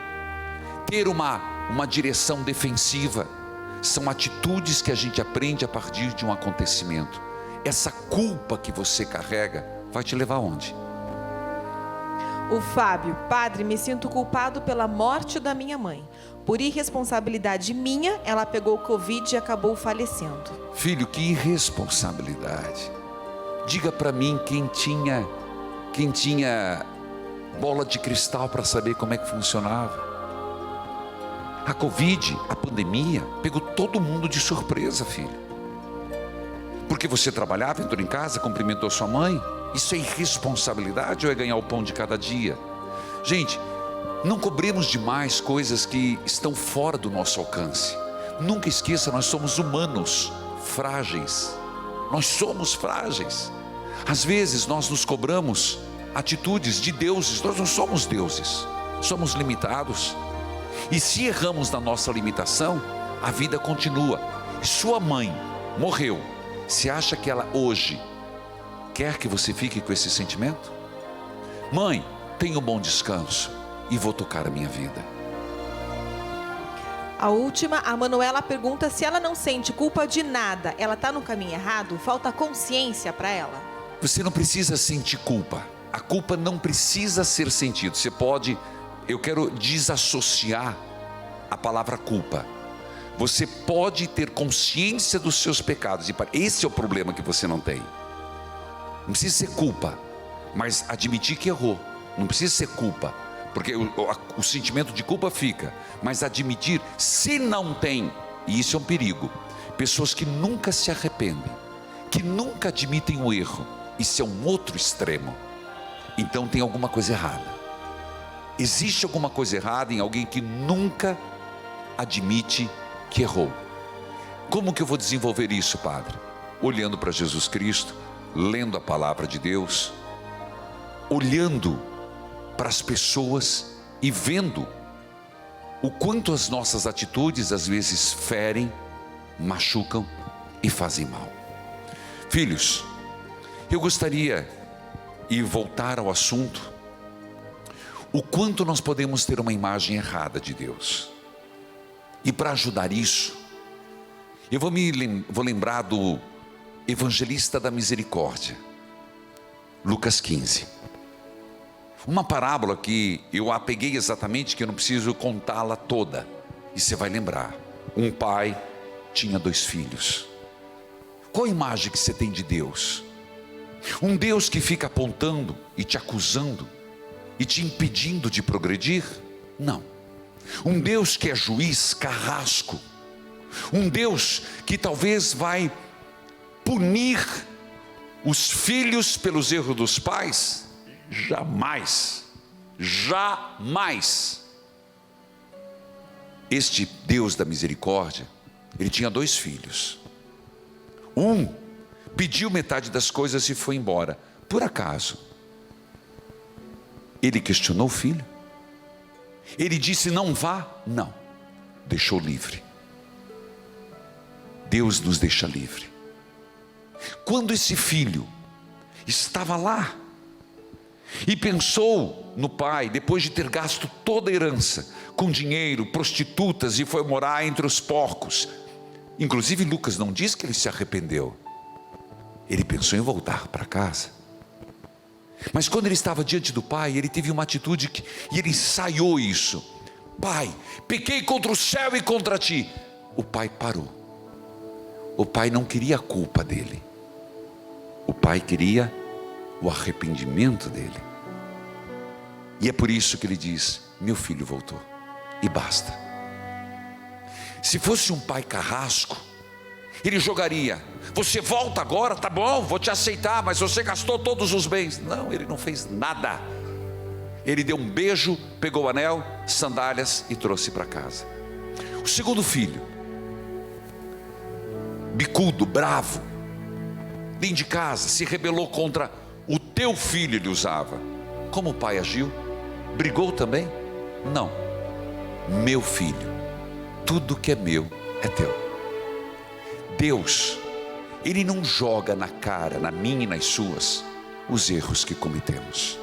ter uma direção defensiva. São atitudes que a gente aprende a partir de um acontecimento. Essa culpa que você carrega vai te levar aonde? O Fábio: padre, me sinto culpado pela morte da minha mãe. Por irresponsabilidade minha, ela pegou Covid e acabou falecendo. Filho, que irresponsabilidade. Diga para mim quem tinha bola de cristal para saber como é que funcionava. A Covid, a pandemia, pegou todo mundo de surpresa, filho. Porque você trabalhava, entrou em casa, cumprimentou sua mãe. Isso é irresponsabilidade ou é ganhar o pão de cada dia? Gente, não cobremos demais coisas que estão fora do nosso alcance. Nunca esqueça, nós somos humanos, frágeis. Nós somos frágeis. Às vezes nós nos cobramos atitudes de deuses. Nós não somos deuses, somos limitados. E se erramos na nossa limitação, a vida continua. Sua mãe morreu. Você acha que ela hoje quer que você fique com esse sentimento? Mãe, tenha um bom descanso e vou tocar a minha vida. A última, a Manuela pergunta se ela não sente culpa de nada. Ela está no caminho errado? Falta consciência para ela? Você não precisa sentir culpa. A culpa não precisa ser sentida. Você pode... Eu quero desassociar a palavra culpa. Você pode ter consciência dos seus pecados. E esse é o problema que você não tem. Não precisa ser culpa, mas admitir que errou. Não precisa ser culpa, porque o sentimento de culpa fica. Mas admitir, se não tem, e isso é um perigo. Pessoas que nunca se arrependem, que nunca admitem o erro. Isso é um outro extremo. Então tem alguma coisa errada. Existe alguma coisa errada em alguém que nunca admite que errou. Como que eu vou desenvolver isso, padre? Olhando para Jesus Cristo, lendo a palavra de Deus, olhando para as pessoas e vendo o quanto as nossas atitudes às vezes ferem, machucam e fazem mal. Filhos, eu gostaria de voltar ao assunto. O quanto nós podemos ter uma imagem errada de Deus. E para ajudar isso, eu vou lembrar do evangelista da misericórdia, Lucas 15. Uma parábola que eu a peguei exatamente, que eu não preciso contá-la toda. E você vai lembrar. Um pai tinha 2 filhos. Qual a imagem que você tem de Deus? Um Deus que fica apontando e te acusando e te impedindo de progredir? Não. Um Deus que é juiz carrasco. Um Deus que talvez vai punir os filhos pelos erros dos pais? Jamais. Jamais. Este Deus da misericórdia, ele tinha 2 filhos. Um pediu metade das coisas e foi embora. Por acaso, ele questionou o filho? Ele disse não vá? Não, deixou livre. Deus nos deixa livre. Quando esse filho estava lá e pensou no pai, depois de ter gasto toda a herança com dinheiro, prostitutas, e foi morar entre os porcos, inclusive Lucas não diz que ele se arrependeu. Ele pensou em voltar para casa. Mas quando ele estava diante do pai, ele teve uma atitude e ele ensaiou isso. Pai, pequei contra o céu e contra ti. O pai parou. O pai não queria a culpa dele. O pai queria o arrependimento dele. E é por isso que ele diz: meu filho voltou. E basta. Se fosse um pai carrasco, ele jogaria: você volta agora, tá bom, vou te aceitar, mas você gastou todos os bens. Não, ele não fez nada. Ele deu um beijo, pegou o anel, sandálias e trouxe para casa. O segundo filho, bicudo, bravo, dentro de casa, se rebelou contra o teu filho, ele usava. Como o pai agiu? Brigou também? Não. Meu filho, tudo que é meu é teu. Deus, ele não joga na cara, na minha e nas suas, os erros que cometemos.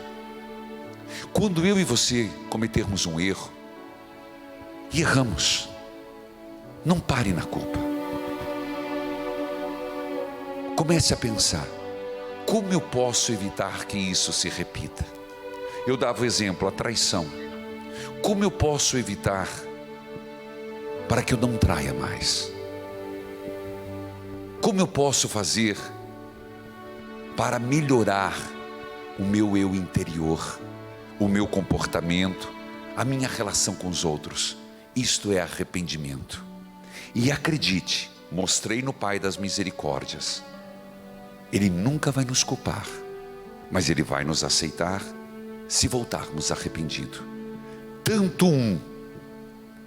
Quando eu e você cometermos um erro, e erramos, não pare na culpa. Comece a pensar: como eu posso evitar que isso se repita? Eu dava o exemplo, a traição. Como eu posso evitar para que eu não traia mais? Como eu posso fazer para melhorar o meu eu interior, o meu comportamento, a minha relação com os outros? Isto é arrependimento. E acredite, mostrei no Pai das Misericórdias, Ele nunca vai nos culpar, mas Ele vai nos aceitar se voltarmos arrependidos. Tanto um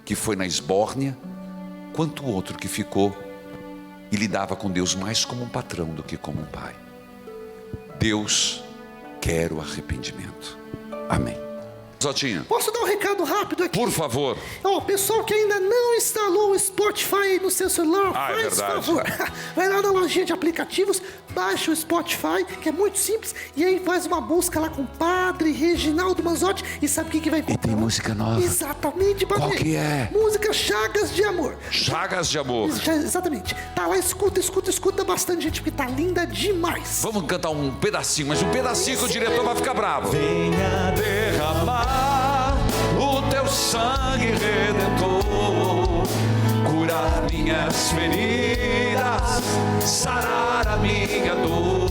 que foi na esbórnia, quanto o outro que ficou e lidava com Deus mais como um patrão do que como um pai. Deus quer o arrependimento. Amém. Zotinha, Posso dar um recado rápido aqui? por favor. Ó, pessoal que ainda não instalou o Spotify aí no seu celular, Ah, é faz verdade. favor. Vai lá na lojinha de aplicativos, baixa o Spotify, que é muito simples, e aí faz uma busca lá com o Padre Reginaldo Manzotti, e sabe o que vai encontrar? tem música nova. Exatamente, Padre. Qual que é? Música Chagas de Amor. Chagas de amor. Exatamente. Tá lá, escuta bastante, gente, porque tá linda demais. Vamos cantar um pedacinho, mas um pedacinho que o diretor vai ficar bravo. Venha derramar o teu sangue redentor, curar minhas feridas, sarar a minha dor.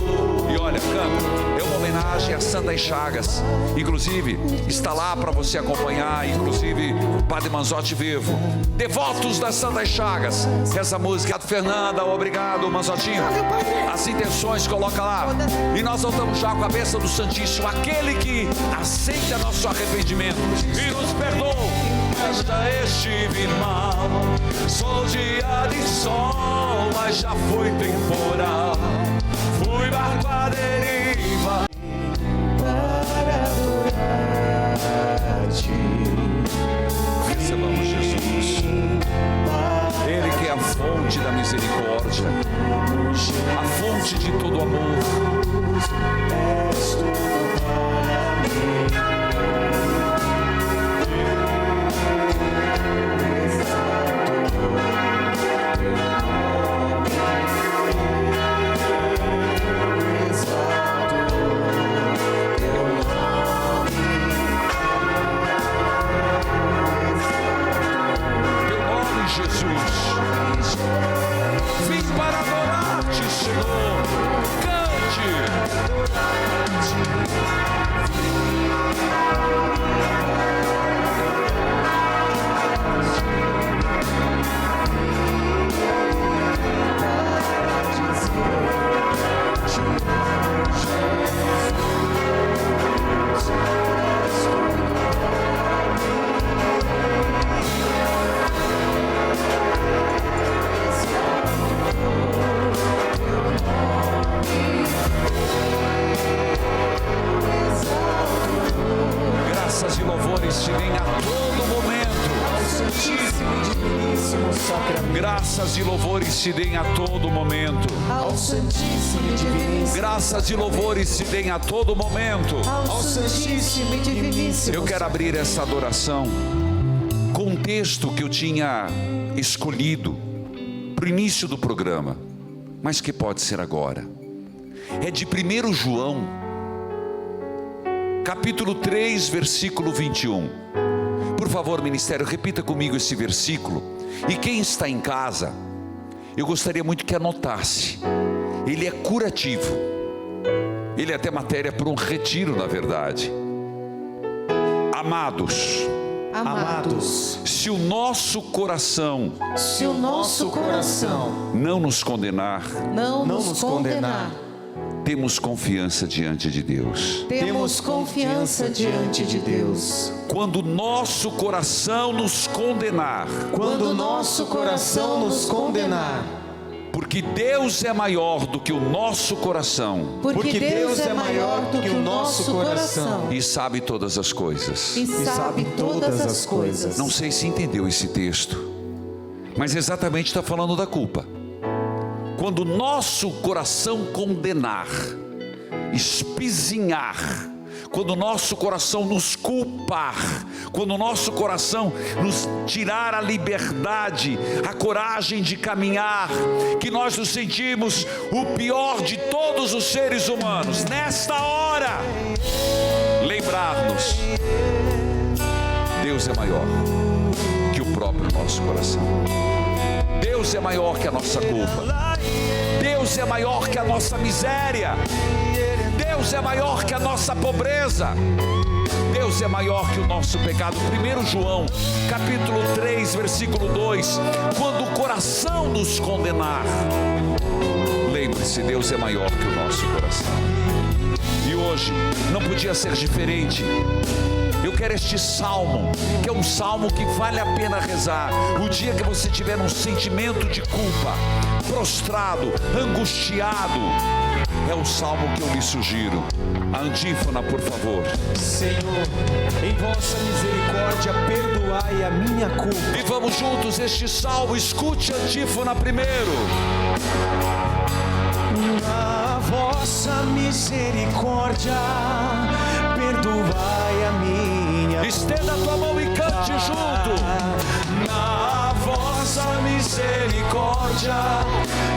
E olha, canto, é uma homenagem a Santa Chagas. Inclusive, está lá para você acompanhar. Inclusive, Padre Manzotti vivo. Devotos das Santas Chagas. Essa música é do Fernanda. Obrigado, Manzotinho. As intenções, coloca lá. E nós voltamos já com a bênção do Santíssimo. Aquele que aceita nosso arrependimento e nos perdoa. Já estive mal, sou dia de sol, mas já fui temporal. Fui barco à deriva para adorar-te. Recebamos Jesus. Ele que é a fonte da misericórdia, a fonte de todo amor. És tudo para mim. Jesus, vim para adorar-te. Cante, Senhor, cante. Graças e louvores te deem a todo momento. Santíssimo e Diviníssimo Sacramento. Graças e louvores te deem a todo momento. Ao Santíssimo e Diviníssimo. Graças e louvores te deem a todo momento. Ao Santíssimo e Diviníssimo. Eu quero abrir essa adoração com um texto que eu tinha escolhido para o início do programa, mas que pode ser agora. É de 1 João, capítulo 3, versículo 21. Por favor, ministério, repita comigo esse versículo. E quem está em casa, eu gostaria muito que anotasse. Ele é curativo. Ele é até matéria para um retiro, na verdade. Amados, se o nosso coração não nos condenar, temos confiança diante de Deus. Temos confiança diante de Deus. Quando o nosso coração nos condenar, porque Deus é maior do que o nosso coração. Porque Deus é maior do que o nosso coração. E sabe todas as coisas. E sabe todas as coisas. Não sei se entendeu esse texto, mas exatamente está falando da culpa. Quando o nosso coração condenar, espizinhar, quando o nosso coração nos culpar, quando o nosso coração nos tirar a liberdade, a coragem de caminhar, que nós nos sentimos o pior de todos os seres humanos, nesta hora, lembrar-nos, Deus é maior que o próprio nosso coração. Deus é maior que a nossa culpa. Deus é maior que a nossa miséria. Deus é maior que a nossa pobreza. Deus é maior que o nosso pecado. 1 João, capítulo 3, versículo 2. Quando o coração nos condenar, lembre-se, Deus é maior que o nosso coração. E hoje não podia ser diferente. Eu quero este salmo, que é um salmo que vale a pena rezar. O dia que você tiver um sentimento de culpa, prostrado, angustiado, é o salmo que eu lhe sugiro. A antífona, por favor. Senhor, em vossa misericórdia, perdoai a minha culpa. E vamos juntos este salmo. Escute a antífona primeiro. Na vossa misericórdia, perdoai a minha culpa. Estenda a tua mão e cante junto. Na vossa misericórdia,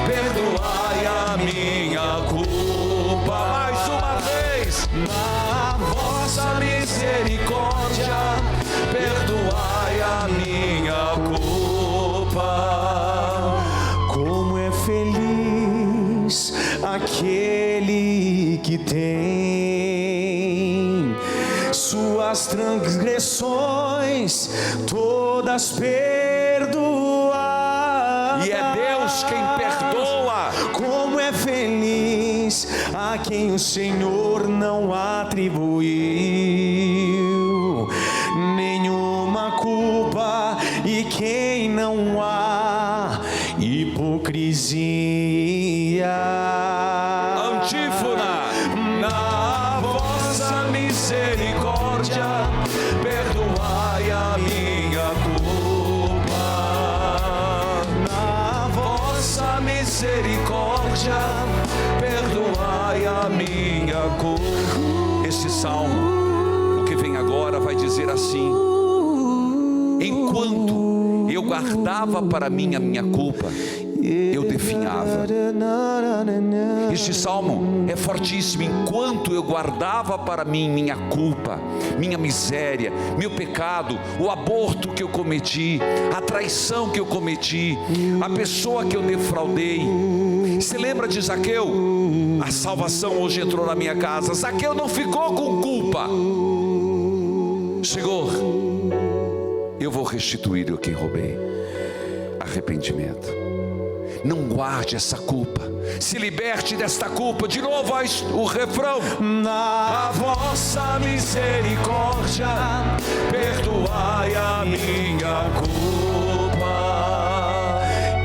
perdoai a minha culpa. Mais uma vez. Na vossa misericórdia, perdoai a minha culpa. Como é feliz aquele que tem suas transgressões todas perdoadas. E é Deus quem perdoa. Como é feliz a quem o Senhor não atribuiu nenhuma culpa e quem não há hipocrisia. Antífona. Na vossa misericórdia, perdoai a minha culpa. Na vossa misericórdia, perdoai a minha culpa. Este salmo, o que vem agora, vai dizer assim: enquanto eu guardava para mim a minha culpa, eu definhava. Este salmo é fortíssimo. Enquanto eu guardava para mim minha culpa, minha miséria, meu pecado, o aborto que eu cometi, a traição que eu cometi, a pessoa que eu defraudei. Você lembra de Zaqueu? A salvação hoje entrou na minha casa. Zaqueu não ficou com culpa. Senhor, eu vou restituir o que roubei. Arrependimento. Não guarde essa culpa. Se liberte desta culpa. De novo o refrão. Na vossa misericórdia, perdoai a minha culpa.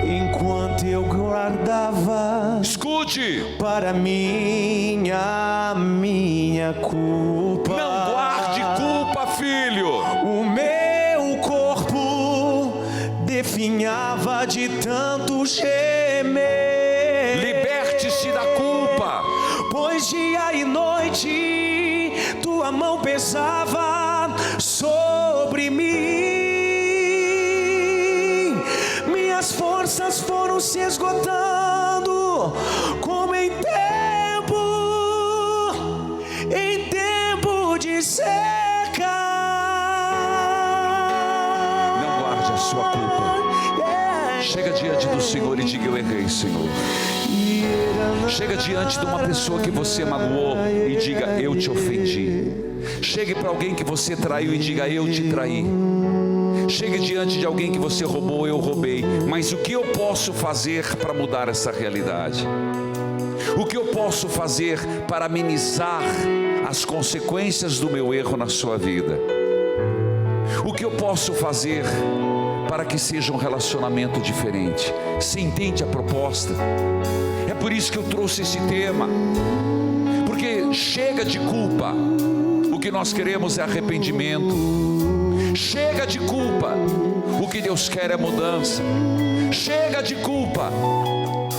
Enquanto eu guardava, escute, para minha culpa. Não guarde culpa, filho. O meu corpo definhava de tanto gemer. Liberte-se da culpa. Pois dia e noite tua mão pesava sobre mim. Minhas forças foram se esgotando, como em tempo de seca. Não guarde a sua culpa. Chega diante do Senhor e diga: eu errei, Senhor. Chega diante de uma pessoa que você magoou e diga: eu te ofendi. Chegue para alguém que você traiu e diga: eu te traí. Chegue diante de alguém que você roubou: eu roubei. Mas o que eu posso fazer para mudar essa realidade? O que eu posso fazer para amenizar as consequências do meu erro na sua vida? O que eu posso fazer para que seja um relacionamento diferente? Você entende a proposta? É por isso que eu trouxe esse tema, porque chega de culpa. O que nós queremos é arrependimento. Chega de culpa. O que Deus quer é mudança. Chega de culpa.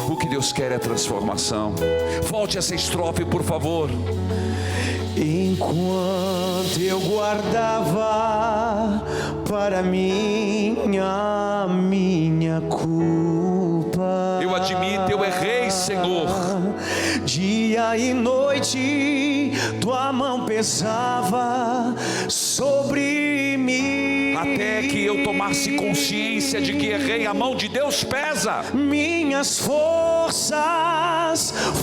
O que Deus quer é transformação. Volte essa estrofe, por favor. Enquanto eu guardava para minha culpa, eu admito, eu errei, Senhor. Dia e noite tua mão pesava sobre mim. Até que eu tomasse consciência de que errei, a mão de Deus pesa. Minhas forças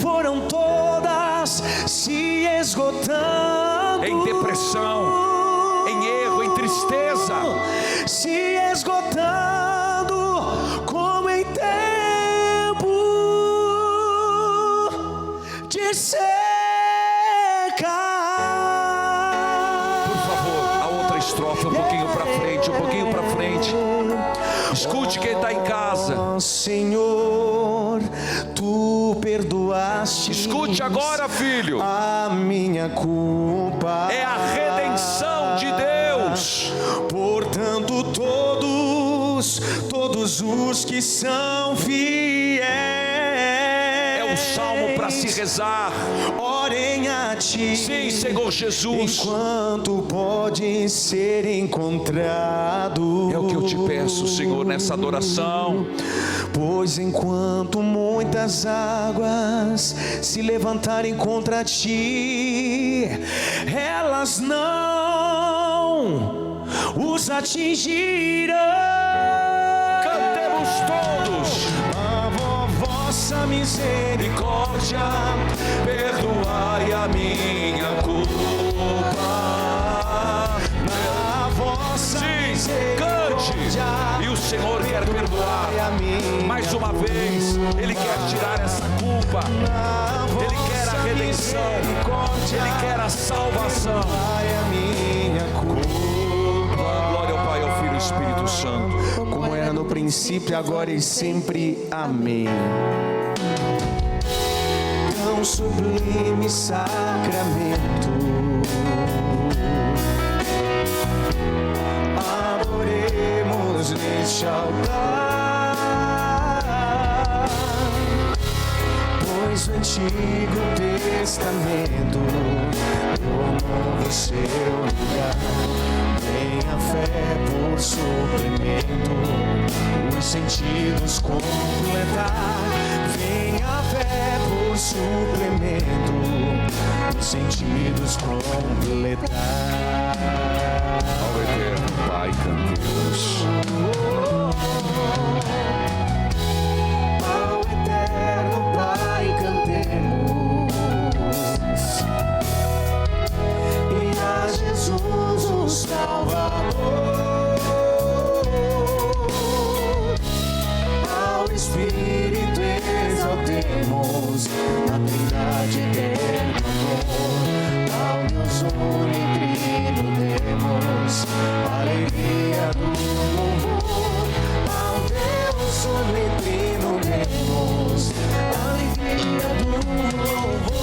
foram todas se esgotando, em depressão, em erro, em tristeza, se esgotando como em tempo de seca. Por favor, a outra estrofe, um pouquinho para frente, um pouquinho para frente. Escute quem está em casa. Senhor, tu perdoaste. Escute agora, filho. A minha culpa é a redenção de Deus. Portanto, todos os que são fiéis, é um salmo para se rezar. Orem a ti. Sim, Senhor Jesus. Enquanto pode ser encontrado. É o que eu te peço, Senhor, nessa adoração. Pois enquanto muitas águas se levantarem contra ti, elas não os atingirão. Cantemos todos. A vossa misericórdia, perdoai a minha culpa. Na vossa misericórdia, e o Senhor quer perdoar. Mais uma vez, Ele quer tirar essa culpa. Ele quer a redenção. Ele quer a salvação. Glória ao Pai, ao Filho e ao Espírito Santo, como era no princípio, agora e sempre. Amém. Tão sublime sacramento, adoremos neste altar, pois o Antigo Testamento tornou seu lugar. Tenha fé por suplemento, os sentidos completar. suplemento dos sentidos completar. Ao eterno Pai cantemos. Ao eterno Pai cantemos, e a Jesus o Salvador, ao Espírito exaltemos, a Trindade eterno amor, ao Deus unitrino demos alegria do louvor, ao Deus unitrino demos alegria do louvor.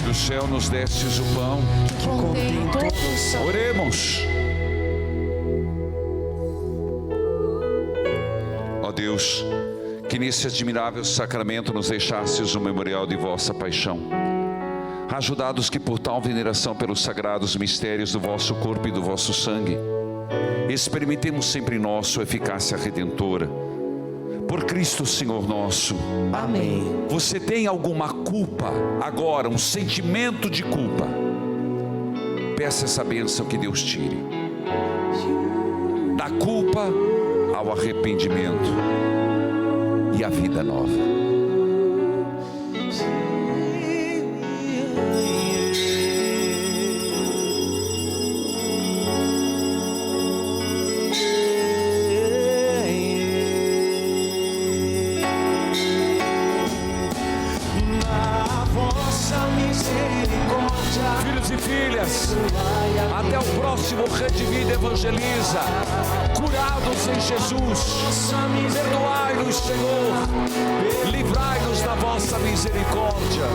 Do céu nos destes o pão. Que contém todos. Oremos. Ó Deus, que nesse admirável sacramento nos deixastes o memorial de vossa paixão. Ajudados que por tal veneração pelos sagrados mistérios do vosso corpo e do vosso sangue, experimentemos sempre em nós sua eficácia redentora. Por Cristo Senhor nosso. Amém. Você tem alguma culpa agora, um sentimento de culpa? Peça essa bênção que Deus tire. Da culpa ao arrependimento e a vida nova. Filhos e filhas, até o próximo Rede Vida Evangeliza, curados em Jesus. Perdoai-nos, Senhor, livrai-nos da vossa misericórdia.